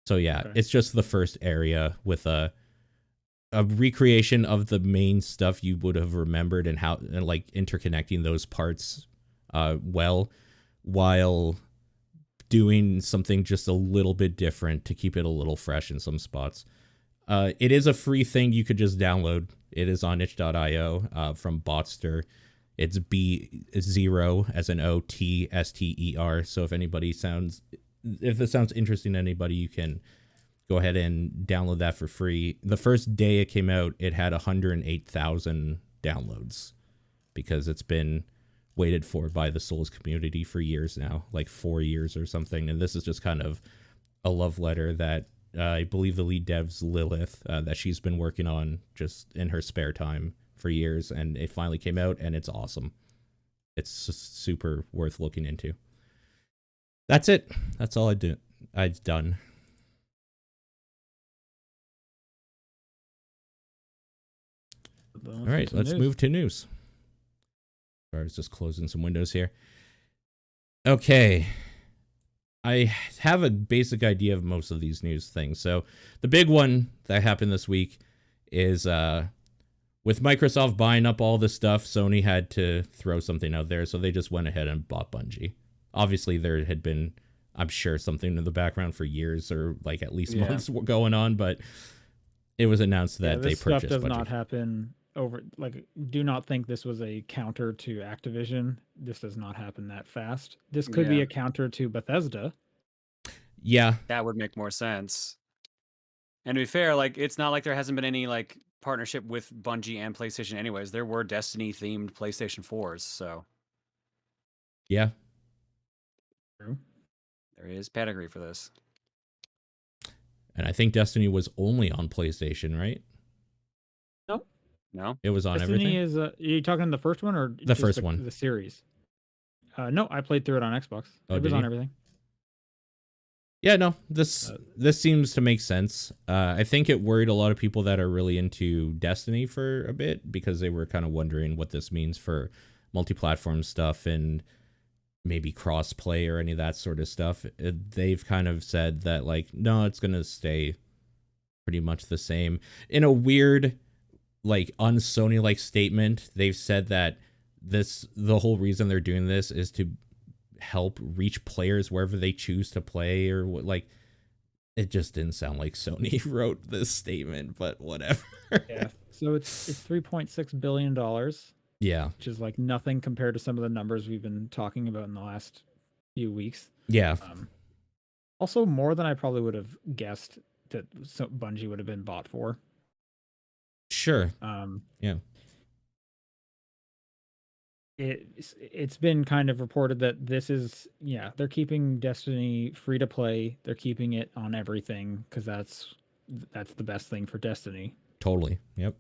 So yeah, okay. It's just the first area with a recreation of the main stuff you would have remembered and how, and like interconnecting those parts well, while doing something just a little bit different to keep it a little fresh in some spots. It is a free thing you could just download. It is on itch.io from Botster. It's B0 as an OTSTER. So if this sounds interesting to anybody, you can go ahead and download that for free. The first day it came out, it had 108,000 downloads, because it's been waited for by the Souls community for years now, like 4 years or something. And this is just kind of a love letter that I believe the lead dev's Lilith, that she's been working on just in her spare time for years. And it finally came out, and it's awesome. It's just super worth looking into. That's it. That's all I've done. All right, let's move to news. I was just closing some windows here. Okay. I have a basic idea of most of these news things. So the big one that happened this week is with Microsoft buying up all this stuff, Sony had to throw something out there. So they just went ahead and bought Bungie. Obviously, there had been, I'm sure, something in the background for years, or like at least months going on, but it was announced that they purchased Bungie. This stuff does not happen do not think this was a counter to Activision. This does not happen that fast. This could be Yeah. a counter to Bethesda. Yeah. That would make more sense. And to be fair, like it's not like there hasn't been any like partnership with Bungie and PlayStation anyways. There were Destiny themed PlayStation 4s, so Yeah. True. there is pedigree for this. And I think Destiny was only on PlayStation, right? Nope. No? It was on Destiny everything. is. Are you talking the first one or The first one. The series? No, I played through it on Xbox. Oh, it was did on you? everything. Yeah, no, this seems to make sense. I think it worried a lot of people that are really into Destiny for a bit because they were kind of wondering what this means for multi-platform stuff and maybe cross-play or any of that sort of stuff. They've kind of said that, like, no, it's going to stay pretty much the same. In a weird, like, un-Sony-like statement, they've said that the whole reason they're doing this is to help reach players wherever they choose to play, or what. Like, it just didn't sound like Sony wrote this statement, but whatever. Yeah. So it's $3.6 billion, Yeah. which is like nothing compared to some of the numbers we've been talking about in the last few weeks. Yeah. Also, more than I probably would have guessed that Bungie would have been bought for. Sure. Yeah. It's been kind of reported that this is, they're keeping Destiny free to play. They're keeping it on everything because that's the best thing for Destiny. Totally. Yep.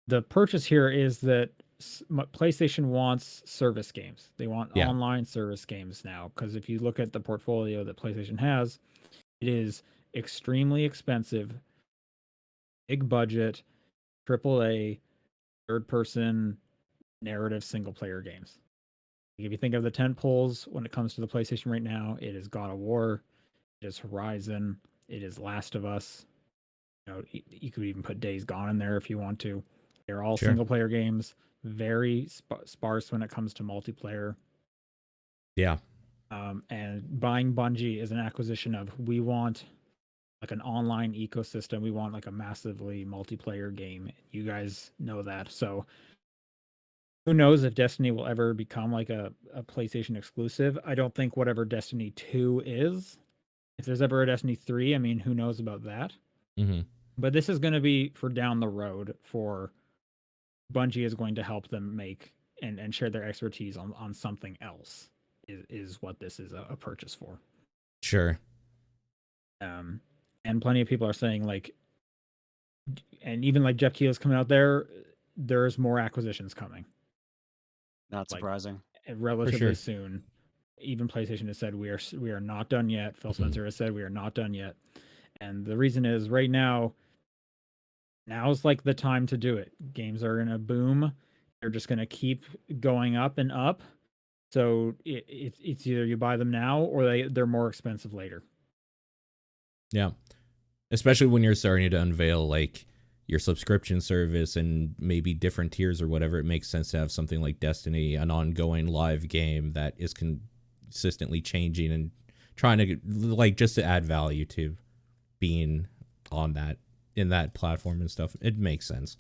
The purchase here is that PlayStation wants service games. They want online service games now, because if you look at the portfolio that PlayStation has, it is extremely expensive, big budget, AAA, third person narrative single player games. If you think of the tent poles when it comes to the PlayStation right now, it is God of War, it is Horizon, it is Last of Us. You could even put Days Gone in there if you want to. They're all single player games, very sparse when it comes to multiplayer. Yeah. And buying Bungie is an acquisition of, we want like an online ecosystem. We want like a massively multiplayer game. You guys know that. So who knows if Destiny will ever become like a PlayStation exclusive. I don't think whatever Destiny 2 is. If there's ever a Destiny 3, I mean, who knows about that? Mm-hmm. But this is going to be for down the road. For Bungie is going to help them make and share their expertise on something else is what this is a purchase for. Sure. And plenty of people are saying, like, and even like Jeff Keel's coming out there, there's more acquisitions coming. Not surprising. Like, relatively soon. Even PlayStation has said we are not done yet. Phil Spencer has said we are not done yet. And the reason is right now's like the time to do it. Games are in a boom. They're just going to keep going up and up. So it's either you buy them now or they're more expensive later. Yeah. Especially when you're starting to unveil like your subscription service and maybe different tiers or whatever, it makes sense to have something like Destiny, an ongoing live game that is consistently changing and trying to like just to add value to being on that in that platform and stuff. It makes sense.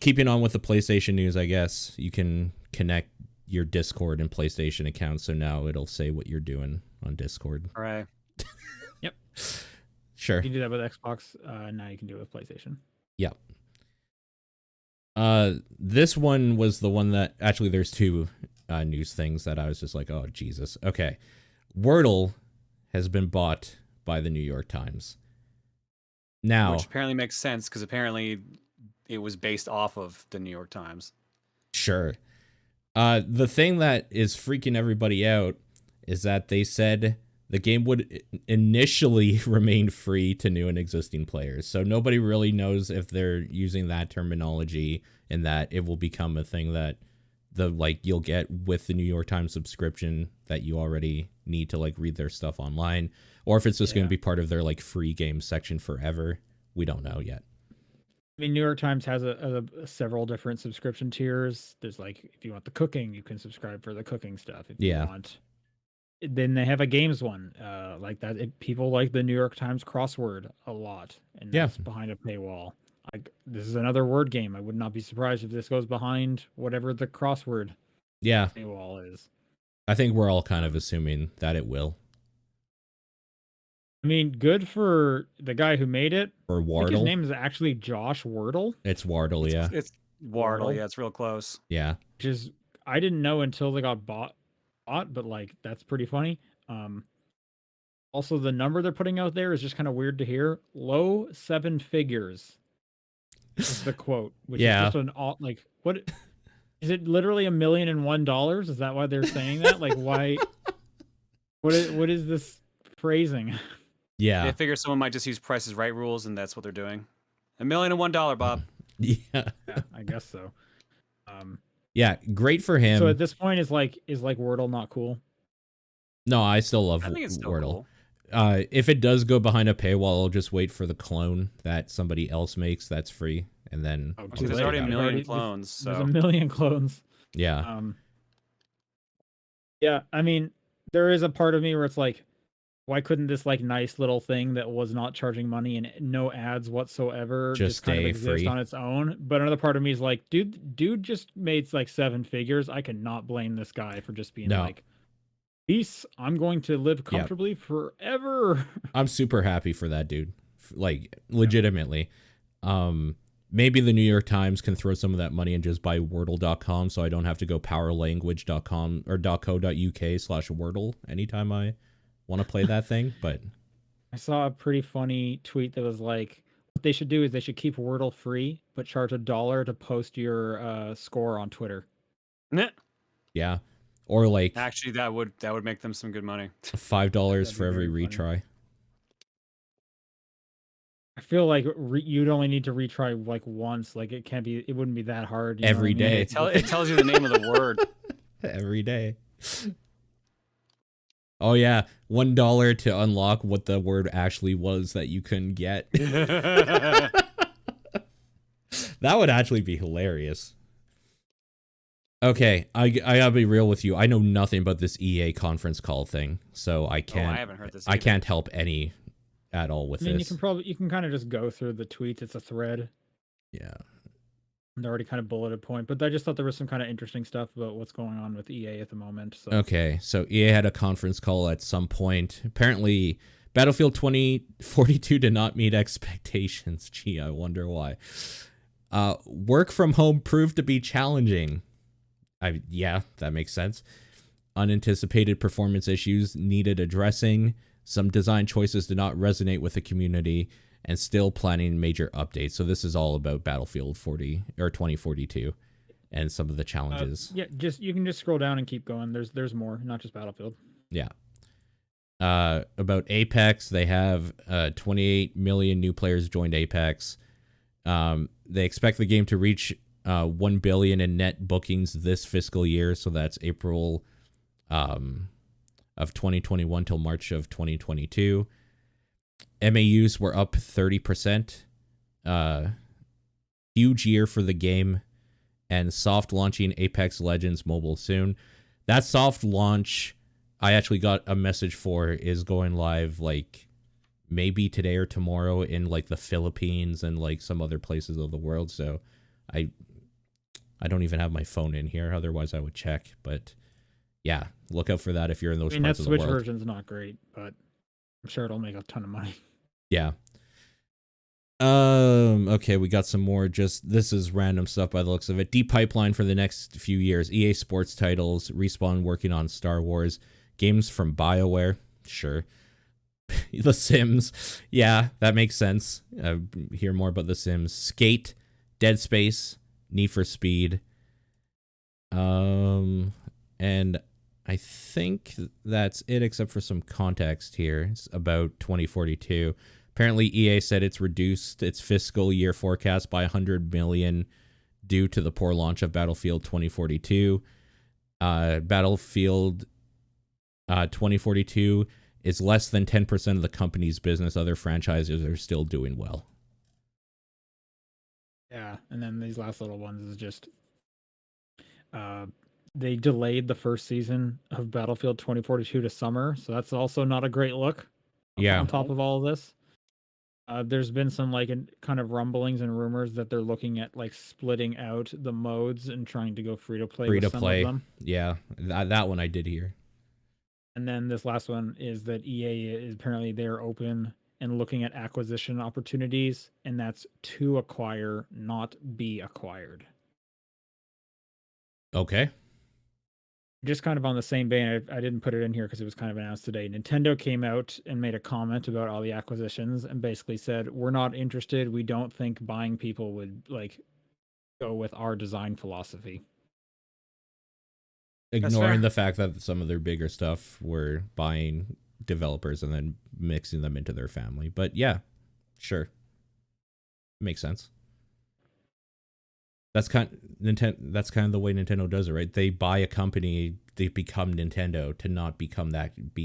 Keeping on with the PlayStation news, I guess you can connect your Discord and PlayStation account, so now it'll say what you're doing on Discord. Right. Yep. Sure. You can do that with Xbox. Now you can do it with PlayStation. Yep. This one was the one that actually there's two news things that I was just like, oh Jesus. Okay. Wordle has been bought by the New York Times. Now, which apparently makes sense because apparently it was based off of the New York Times. Sure. The thing that is freaking everybody out is that they said the game would initially remain free to new and existing players. So nobody really knows if they're using that terminology and that it will become a thing that you'll get with the New York Times subscription that you already need to like read their stuff online, or if it's just going to be part of their like free game section forever. We don't know yet. I mean, New York Times has several different subscription tiers. There's like, if you want the cooking, you can subscribe for the cooking stuff. If you want, then they have a games one like that. People like the New York Times Crossword a lot, and that's behind a paywall. Like, this is another word game. I would not be surprised if this goes behind whatever the crossword Yeah, paywall is. I think we're all kind of assuming that it will. I mean, good for the guy who made it. Or I think his Wardle. name is actually Josh Wordle, It's Wardle, yeah. It's Wardle. Yeah, it's real close. Yeah. which is I didn't know until they got bought, but like that's pretty funny. Also, the number they're putting out there is just kind of weird to hear. Low seven figures is the quote, which is Yeah. just an like what is it? Literally $1,001,000? Is that why they're saying that? Like, why? What is this phrasing? They Yeah. figure someone might just use Price is Right rules, and that's what they're doing. $1,001, Bob. Yeah. Yeah, I guess so. Yeah, great for him. So at this point, is like Wordle not cool? No, I still love I think it's still Wordle. cool. If it does go behind a paywall, I'll just wait for the clone that somebody else makes that's free, and then Oh, I'll too just There's late. already a check it out. million clones, There's a so million clones. Yeah. Yeah, I mean, there is a part of me where it's like, why couldn't this like nice little thing that was not charging money and no ads whatsoever Just just kind of stay exist free. on its own? But another part of me is like, dude just made like seven figures. I cannot blame this guy for just being No. like, peace. I'm going to live comfortably forever. I'm super happy for that dude. Like legitimately. Maybe the New York Times can throw some of that money and just buy Wordle.com so I don't have to go powerlanguage.com or .co.uk/Wordle anytime I want to play that thing. But I saw a pretty funny tweet that was like, what they should do is they should keep Wordle free, but charge $1 to post your score on Twitter. Nah. yeah. Or like Actually, that would make them some good money. $5 That'd for be every very funny. retry. I feel like you'd only need to retry like once. Like it wouldn't be that hard. You know Every what I mean? day. It tells you the name of the word. Every day. Oh yeah, $1 to unlock what the word actually was that you couldn't get. That would actually be hilarious. Okay, I gotta be real with you. I know nothing about this EA conference call thing, so I can't. I haven't heard this. I either. can't help any at all with I mean, this. you can kind of just go through the tweets. It's a thread. Yeah. They're already kind of bulleted point, but I just thought there was some kind of interesting stuff about what's going on with EA at the moment. So Okay, so EA had a conference call at some point. Apparently, Battlefield 2042 did not meet expectations. Gee, I wonder why. Work from home proved to be challenging. Yeah, that makes sense. Unanticipated performance issues needed addressing. Some design choices did not resonate with the community, and still planning major updates. So this is all about Battlefield 2042 and some of the challenges. yeah, you can just scroll down and keep going. There's more, not just Battlefield. Yeah. About Apex, they have 28 million new players joined Apex. They expect the game to reach 1 billion in net bookings this fiscal year, so that's April of 2021 till March of 2022. MAUs were up 30%. Huge year for the game, and soft launching Apex Legends mobile soon. That soft launch, I actually got a message for, is going live like maybe today or tomorrow in like the Philippines and like some other places of the world. So I don't even have my phone in here, otherwise I would check. But yeah, look out for that if you're in those parts that of the Switch world. version's not great, but I'm sure it'll make a ton of money. Yeah. Okay, we got some more. Just this is random stuff by the looks of it. Deep pipeline for the next few years. EA Sports titles. Respawn working on Star Wars. Games from BioWare. Sure. The Sims. Yeah, that makes sense. Hear more about The Sims. Skate. Dead Space. Need for Speed. And I think that's it, except for some context here. It's about 2042. Apparently, EA said it's reduced its fiscal year forecast by 100 million due to the poor launch of Battlefield 2042. Battlefield 2042 is less than 10% of the company's business. Other franchises are still doing well. Yeah, and then these last little ones is just they delayed the first season of Battlefield 2042 to summer, so that's also not a great look. Yeah. On top of all of this. There's been some like kind of rumblings and rumors that they're looking at like splitting out the modes and trying to go free to play Free with to some play. of them. Yeah, that one I did hear. And then this last one is that EA is apparently they're open and looking at acquisition opportunities, and that's to acquire, not be acquired. Okay. Just kind of on the same vein, I didn't put it in here because it was kind of announced today. Nintendo came out and made a comment about all the acquisitions and basically said, we're not interested. We don't think buying people would like go with our design philosophy. Ignoring the fact that some of their bigger stuff were buying developers and then mixing them into their family. But yeah, sure. Makes sense. That's kind of the way Nintendo does it, right? They buy a company, they become Nintendo to not be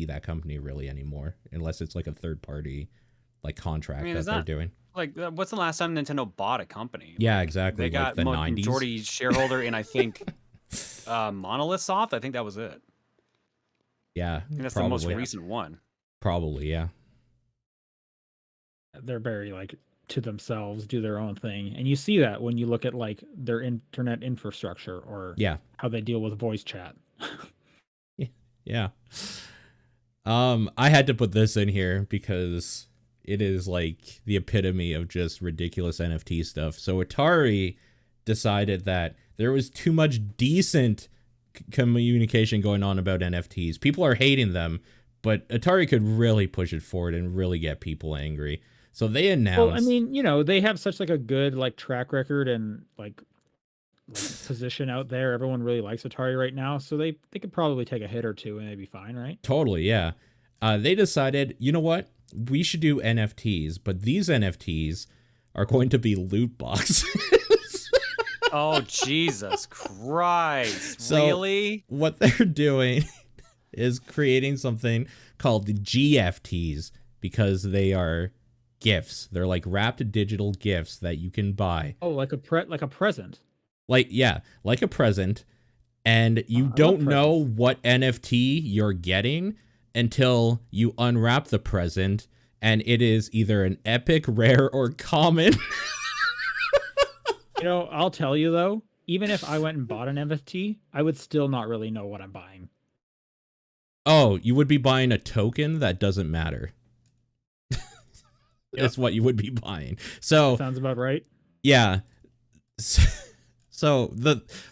that company really anymore, unless it's like a third party like contract that they're doing. Like, what's the last time Nintendo bought a company? Yeah, like, exactly. They got the 90s. majority shareholder in, I think, Monolith Soft. I think that was it. Yeah, I think that's probably. the most recent one. Probably, yeah. They're very like to themselves, do their own thing, and you see that when you look at like their internet infrastructure or how they deal with voice chat. Yeah. I had to put this in here because it is like the epitome of just ridiculous NFT stuff. So Atari decided that there was too much decent communication going on about NFTs. People are hating them, but Atari could really push it forward and really get people angry. So they announced. Well, I mean, you know, they have such like a good like track record and like position out there. Everyone really likes Atari right now, so they could probably take a hit or two and they'd be fine, right? Totally, yeah. They decided, you know what? We should do NFTs, but these NFTs are going to be loot boxes. Oh, Jesus Christ. So really? What they're doing is creating something called the GFTs because they are gifts. They're like wrapped digital gifts that you can buy. Oh, like a present. Like a present. And you don't know what NFT you're getting until you unwrap the present, and it is either an epic, rare, or common. You know, I'll tell you though, even if I went and bought an NFT, I would still not really know what I'm buying. Oh, you would be buying a token that doesn't matter. That's what you would be buying. So sounds about right. Yeah. So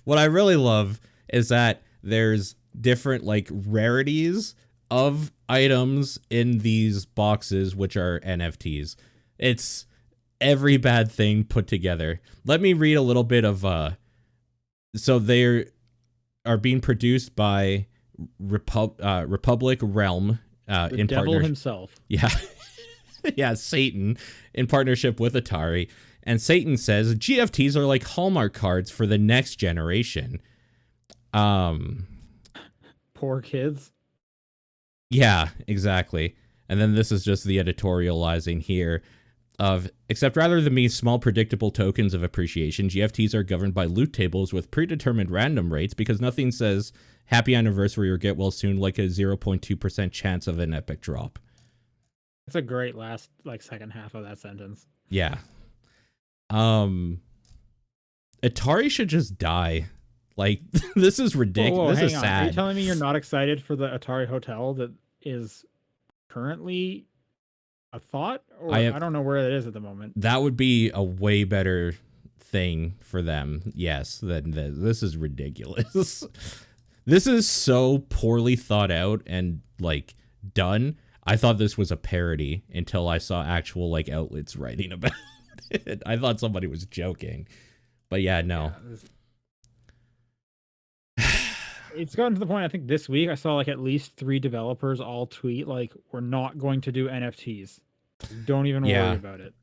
what I really love is that there's different like rarities of items in these boxes, which are NFTs. It's every bad thing put together. Let me read a little bit of so they are being produced by Republic Realm The in devil partnership. himself. Yeah. Yeah, Satan in partnership with Atari. And Satan says GFTs are like Hallmark cards for the next generation. Poor kids. Yeah, exactly. And then this is just the editorializing here of, except rather than being small predictable tokens of appreciation, GFTs are governed by loot tables with predetermined random rates because nothing says happy anniversary or get well soon like a 0.2% chance of an epic drop. That's a great last like second half of that sentence. Yeah. Atari should just die. Like, this is ridiculous. This is sad. Are you telling me you're not excited for the Atari Hotel that is currently a thought? Or I don't know where it is at the moment. That would be a way better thing for them. Yes, than this is ridiculous. This is so poorly thought out and like done. I thought this was a parody until I saw actual like outlets writing about it. I thought somebody was joking, but yeah, no. It's gotten to the point, I think this week I saw like at least 3 developers all tweet like, we're not going to do NFTs. Don't even worry about it.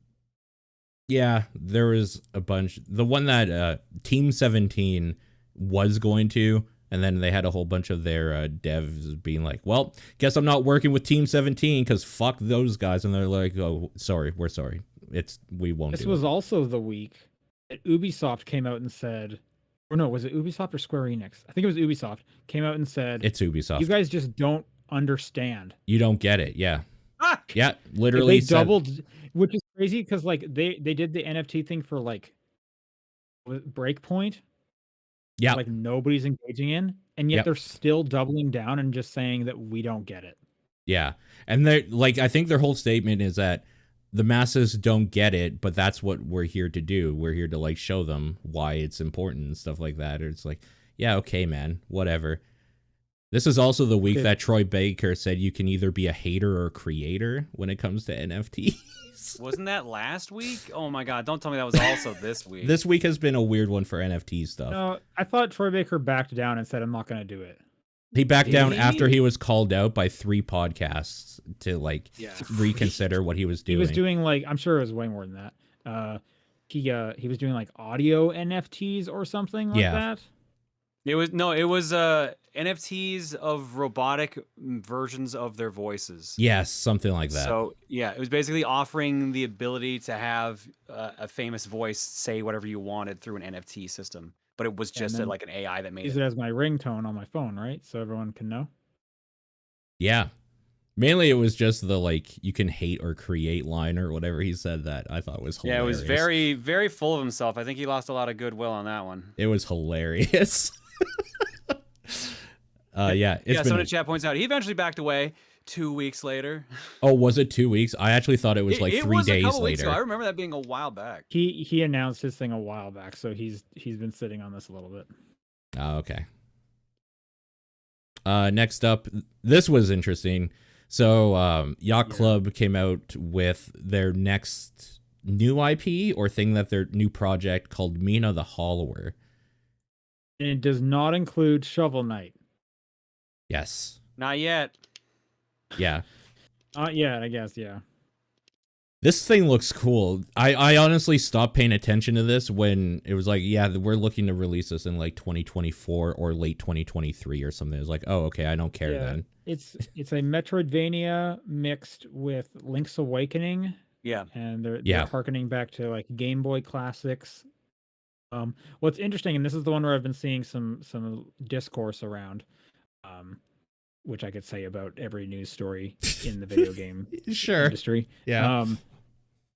Yeah, there was a bunch. The one that Team 17 was going to, and then they had a whole bunch of their devs being like, well, guess I'm not working with Team 17 because fuck those guys. And they're like, oh, sorry, we're sorry. We won't do it. This was also the week that Ubisoft came out and said, or no, was it Ubisoft or Square Enix? I think it was Ubisoft. Came out and said, it's Ubisoft. You guys just don't understand. You don't get it. Yeah. Yeah, literally. They doubled, which is crazy because like they did the NFT thing for like Breakpoint, Yeah. like nobody's engaging in, and yet Yep. they're still doubling down and just saying that we don't get it. Yeah. And they like I think their whole statement is that the masses don't get it, but that's what we're here to do. We're here to like show them why it's important and stuff like that. Or it's like, yeah, okay, man, whatever. This is also the week that Troy Baker said you can either be a hater or a creator when it comes to NFTs. Wasn't that last week? Oh my god, don't tell me that was also this week. This week has been a weird one for NFT stuff. No, I thought Troy Baker backed down and said, I'm not going to do it. He backed down after he was called out by 3 podcasts to like reconsider what he was doing. He was doing like, I'm sure it was way more than that. He was doing like audio NFTs or something like that. It was NFTs of robotic versions of their voices. Yes, something like that. So yeah, it was basically offering the ability to have a famous voice say whatever you wanted through an NFT system. But it was just like an AI that made it. Use it as my ringtone on my phone, right? So everyone can know. Yeah. Mainly it was just the like you can hate or create line or whatever he said that I thought was hilarious. Yeah, it was very, very full of himself. I think he lost a lot of goodwill on that one. It was hilarious. Yeah. Sony Chat points out he eventually backed away 2 weeks later. Oh, was it 2 weeks? I actually thought it was like 3 days later. I remember that being a while back. He announced his thing a while back, so he's been sitting on this a little bit. Oh, okay. Next up, this was interesting. So Yacht Club came out with their next new IP or thing that their new project called Mina the Hollower. And it does not include Shovel Knight. Yes. Not yet. Yeah. Not yet, I guess, yeah. This thing looks cool. I honestly stopped paying attention to this when it was like, yeah, we're looking to release this in like 2024 or late 2023 or something. It was like, oh, okay, I don't care then. It's a Metroidvania mixed with Link's Awakening. Yeah. And they're harkening back to like Game Boy classics. What's interesting, and this is the one where I've been seeing some discourse around, which I could say about every news story in the video game industry. Yeah.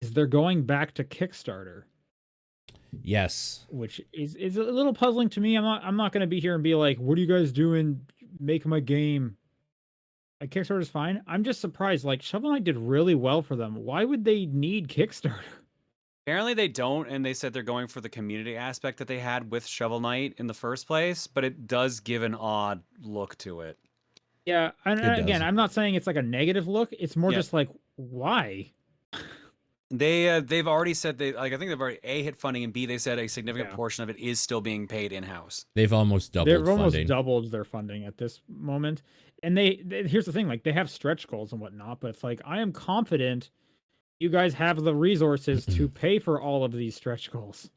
Is they're going back to Kickstarter. Yes. Which is a little puzzling to me. I'm not going to be here and be like, what are you guys doing? Make my game. Like, Kickstarter's fine. I'm just surprised. Like, Shovel Knight did really well for them. Why would they need Kickstarter? Apparently they don't, and they said they're going for the community aspect that they had with Shovel Knight in the first place, but it does give an odd look to it. Yeah, and again, I'm not saying it's like a negative look. It's more just like, why? They've already said I think they've already A, hit funding, and B, they said a significant portion of it is still being paid in-house. They've almost doubled doubled their funding at this moment. And they here's the thing, like they have stretch goals and whatnot, but it's like, I am confident you guys have the resources to pay for all of these stretch goals.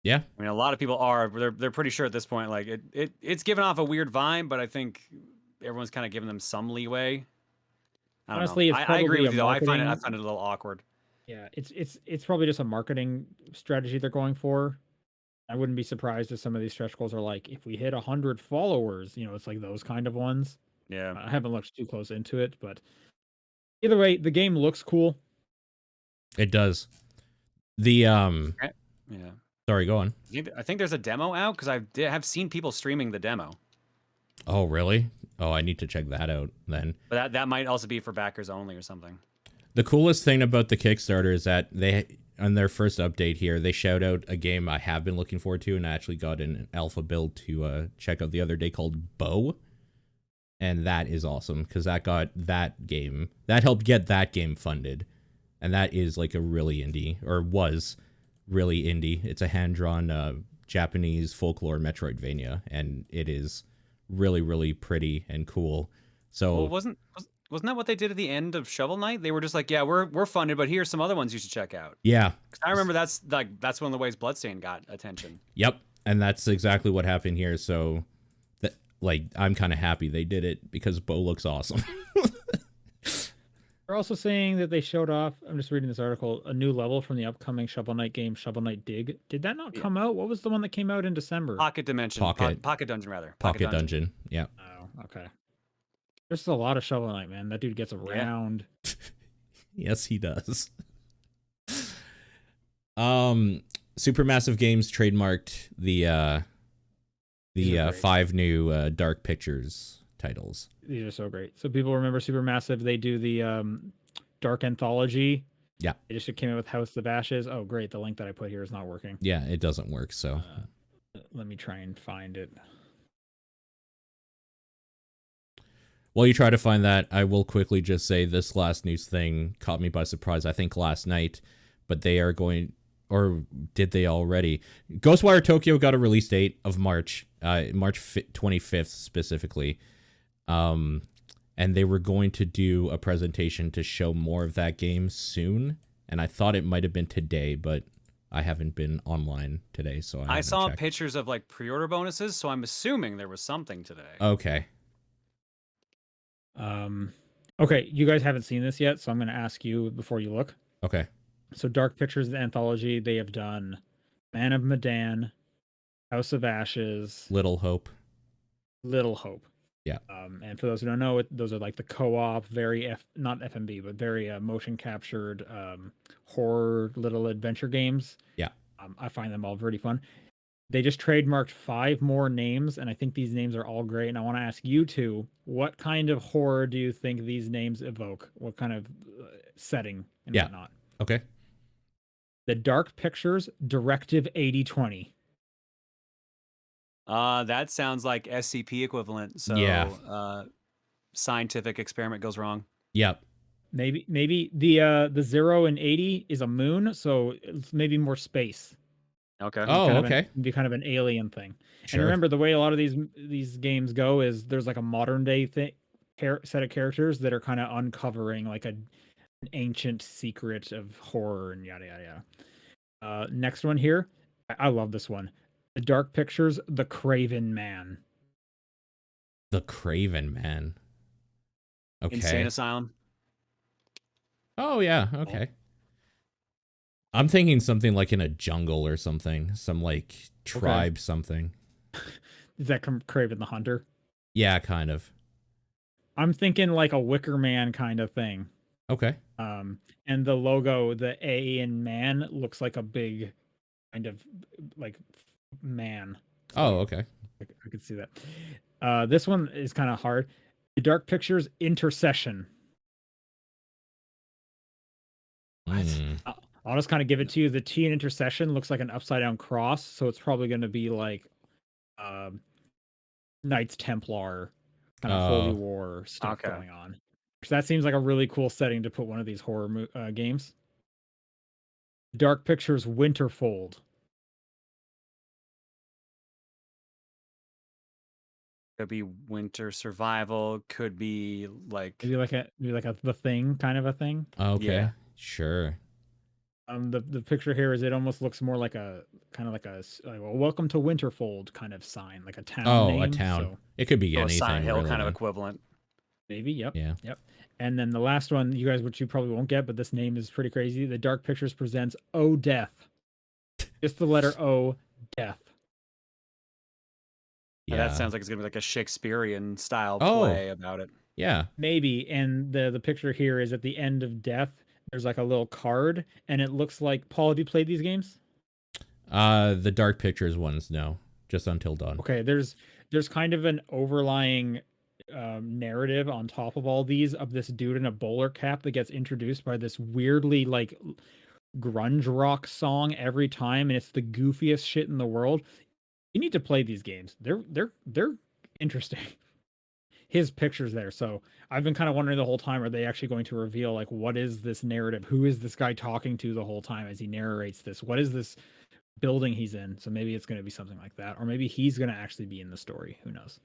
Yeah. I mean, a lot of people are. They're pretty sure at this point, like it's given off a weird vibe, but I think everyone's kind of giving them some leeway. Honestly, I agree with you though. I find it a little awkward. Yeah, it's probably just a marketing strategy they're going for. I wouldn't be surprised if some of these stretch goals are like, if we hit 100 followers, it's like those kind of ones. Yeah. I haven't looked too close into it, but either way, the game looks cool. It does. Sorry, go on. I think there's a demo out because I have seen people streaming the demo. Oh, really? Oh, I need to check that out then. But that might also be for backers only or something. The coolest thing about the Kickstarter is that they, on their first update here, they shout out a game I have been looking forward to and I actually got an alpha build to check out the other day called Bow. And that is awesome because that helped get that game funded. And that is like a really indie, or was really indie. It's a hand-drawn Japanese folklore Metroidvania, and it is really, really pretty and cool. So well, wasn't that what they did at the end of Shovel Knight? They were just like, yeah, we're funded, but here's some other ones you should check out. Yeah, I remember that's one of the ways Bloodstained got attention. Yep, and that's exactly what happened here. So, I'm kind of happy they did it because Bo looks awesome. They're also saying that they showed off, I'm just reading this article, a new level from the upcoming Shovel Knight game, Shovel Knight Dig. Did that not come out? What was the one that came out in December? Pocket Dimension. Pocket Dungeon, rather. Pocket Dungeon, yeah. Oh, okay. There's a lot of Shovel Knight, man. That dude gets around. Yes, he does. Supermassive Games trademarked the great. 5 new Dark Pictures titles. These are so great. So people remember Supermassive. They do the Dark Anthology. Yeah. It just came out with House of Ashes. Oh, great. The link that I put here is not working. Yeah, it doesn't work, so. Let me try and find it. While you try to find that, I will quickly just say this last news thing caught me by surprise, I think last night, but they are going, or did they already? Ghostwire Tokyo got a release date of March 25th specifically. And they were going to do a presentation to show more of that game soon. And I thought it might have been today, but I haven't been online today, so I saw checked. pictures of like pre-order bonuses, so I'm assuming there was something today. Okay. Okay, you guys haven't seen this yet, so I'm going to ask you before you look. Okay. So Dark Pictures Anthology, they have done Man of Medan, House of Ashes, Little Hope. Yeah. And for those who don't know, those are like the co-op, very not FMB, but very motion captured horror little adventure games. Yeah. I find them all very fun. They just trademarked 5 more names, and I think these names are all great. And I want to ask you two, what kind of horror do you think these names evoke? What kind of setting and whatnot? Okay. The Dark Pictures Directive 8020. That sounds like SCP equivalent. So yeah. Scientific experiment goes wrong. Yep. Maybe the 0 and 80 is a moon, so it's maybe more space. Okay. Oh, okay. Be kind of an alien thing. Sure. And remember, the way a lot of these games go is there's like a modern day set of characters that are kind of uncovering like an ancient secret of horror and yada yada yada. Next one here, I love this one. The Dark Pictures, The Craven Man. The Craven Man. Okay. Insane Asylum. Oh yeah. Okay. I'm thinking something like in a jungle or something, some like tribe something. Is that Craven the Hunter? Yeah, kind of. I'm thinking like a Wicker Man kind of thing. Okay. And the logo, the A in man, looks like a big kind of like man. So oh, okay. I could see that. This one is kind of hard. The Dark Pictures Intercession. What? I'll just kind of give it to you. The T in Intercession looks like an upside down cross, so it's probably going to be like Knights Templar, kind of Holy War stuff going on. So that seems like a really cool setting to put one of these horror games. Dark Pictures Winterfold. Could be winter survival. Could be like maybe like a The Thing kind of a thing. Okay. Yeah. Sure. The picture here is it almost looks more like a kind of like a well, welcome to Winterfold kind of sign, like a town name. A town. So, it could be anything. Silent Hill really. kind of equivalent. Maybe. Yep. Yeah. Yep. And then the last one, you guys, which you probably won't get, but this name is pretty crazy. The Dark Pictures presents O Death. Just the letter O, Death. Yeah. That sounds like it's gonna be like a Shakespearean style play about it. Yeah. Maybe. And the picture here is at the end of Death. There's like a little card, and it looks like, Paul, have you played these games? The Dark Pictures ones, no. Just Until Dawn. Okay, there's kind of an overlying narrative on top of all these of this dude in a bowler cap that gets introduced by this weirdly like grunge rock song every time, and it's the goofiest shit in the world. You need to play these games. They're interesting. His picture's there, so I've been kind of wondering the whole time, are they actually going to reveal like what is this narrative? Who is this guy talking to the whole time as he narrates this? What is this building he's in? So maybe it's going to be something like that, or maybe he's going to actually be in the story. Who knows?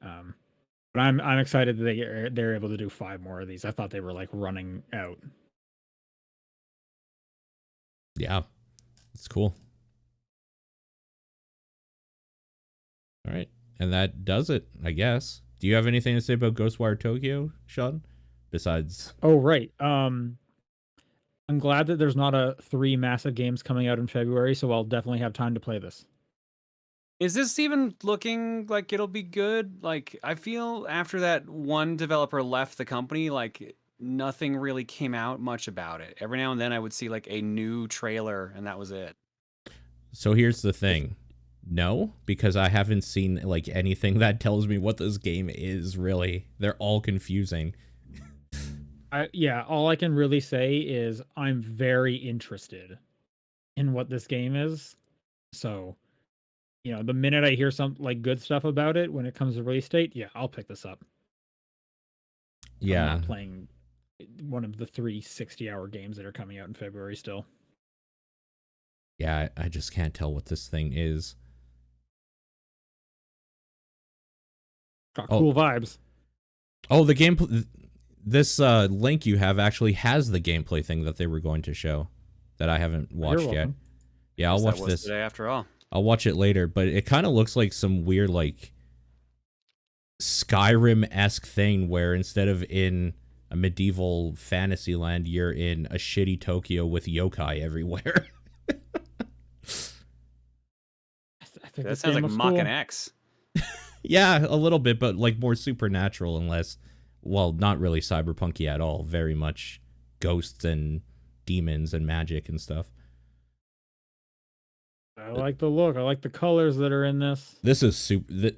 But I'm excited that they're able to do 5 more of these. I thought they were like running out. Yeah, it's cool. All right. And that does it, I guess. Do you have anything to say about Ghostwire Tokyo, Sean? Besides... Oh, right. I'm glad that there's not 3 massive games coming out in February, so I'll definitely have time to play this. Is this even looking like it'll be good? Like, I feel after that one developer left the company, like nothing really came out much about it. Every now and then I would see like a new trailer, and that was it. So here's the thing. No, because I haven't seen like anything that tells me what this game is really. They're all confusing. Yeah, all I can really say is I'm very interested in what this game is. So, the minute I hear some like good stuff about it when it comes to release date, yeah, I'll pick this up. Yeah. I'm not playing one of the 3 60-hour games that are coming out in February still. Yeah, I just can't tell what this thing is. Got cool vibes. Oh, the gameplay. This link you have actually has the gameplay thing that they were going to show that I haven't watched yet. Yeah, I'll watch this today after all. I'll watch it later, but it kind of looks like some weird like Skyrim-esque thing where instead of in a medieval fantasy land, you're in a shitty Tokyo with yokai everywhere. That sounds like Mach and X. Yeah, a little bit, but like more supernatural and less, well, not really cyberpunky at all. Very much ghosts and demons and magic and stuff. I like the look. I like the colors that are in this. This is super.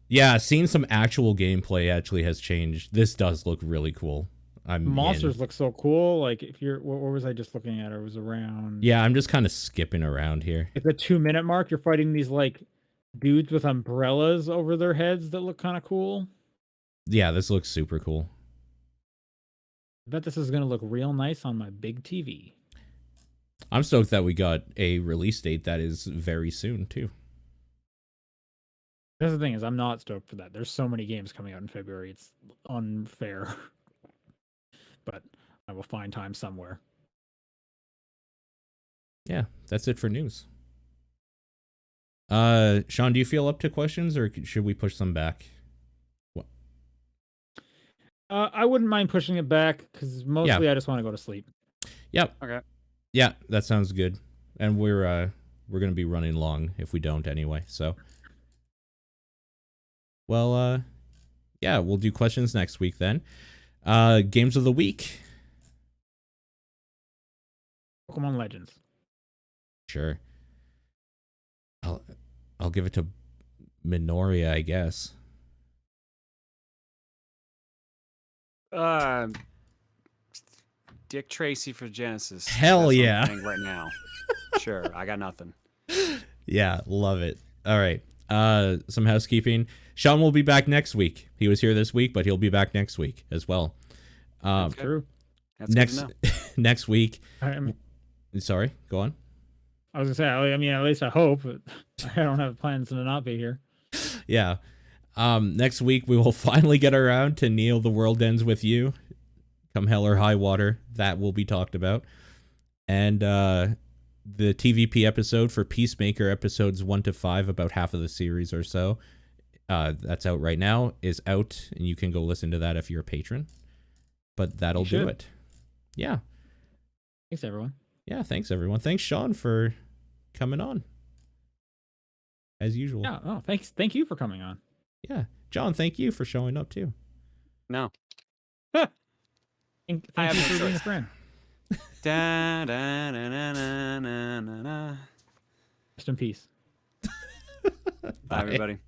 Yeah, seeing some actual gameplay actually has changed. This does look really cool. Monsters look so cool. Like if you're, what was I just looking at? It was around. Yeah, I'm just kind of skipping around here. At the 2-minute mark, you're fighting these like dudes with umbrellas over their heads that look kind of cool. Yeah, this looks super cool. I bet this is gonna look real nice on my big TV. I'm stoked that we got a release date that is very soon too. That's the thing is, I'm not stoked for that. There's so many games coming out in February. It's unfair. But I will find time somewhere. Yeah, that's it for news. Sean, do you feel up to questions or should we push them back? What? I wouldn't mind pushing it back because mostly I just want to go to sleep. Yep. Okay. Yeah, that sounds good. And we're gonna be running long if we don't anyway. So, well, yeah, we'll do questions next week then. Games of the week. Pokemon Legends. Sure. I'll give it to Minoria, I guess. Dick Tracy for Genesis. Hell That's yeah. what I'm playing right now. Sure, I got nothing. Yeah, love it. All right. Some housekeeping. Sean will be back next week. He was here this week, but he'll be back next week as well. True. That's next week. I Sorry, go on. I was gonna say, I mean, at least I hope, but I don't have plans to not be here. Yeah. Next week we will finally get around to Neil the World Ends With You. Come hell or high water, that will be talked about. And the TVP episode for Peacemaker episodes 1 to 5, about half of the series or so. That's out right now, is out, and you can go listen to that if you're a patron. But that'll do it. Yeah. Thanks, everyone. Yeah, thanks, everyone. Thanks, Sean, for coming on. As usual. Yeah, oh, thanks. Thank you for coming on. Yeah. John, thank you for showing up, too. No. Thank you have no for being a choice. friend. Da, da, na, na, na, na, na, na. Rest in peace. Bye, everybody.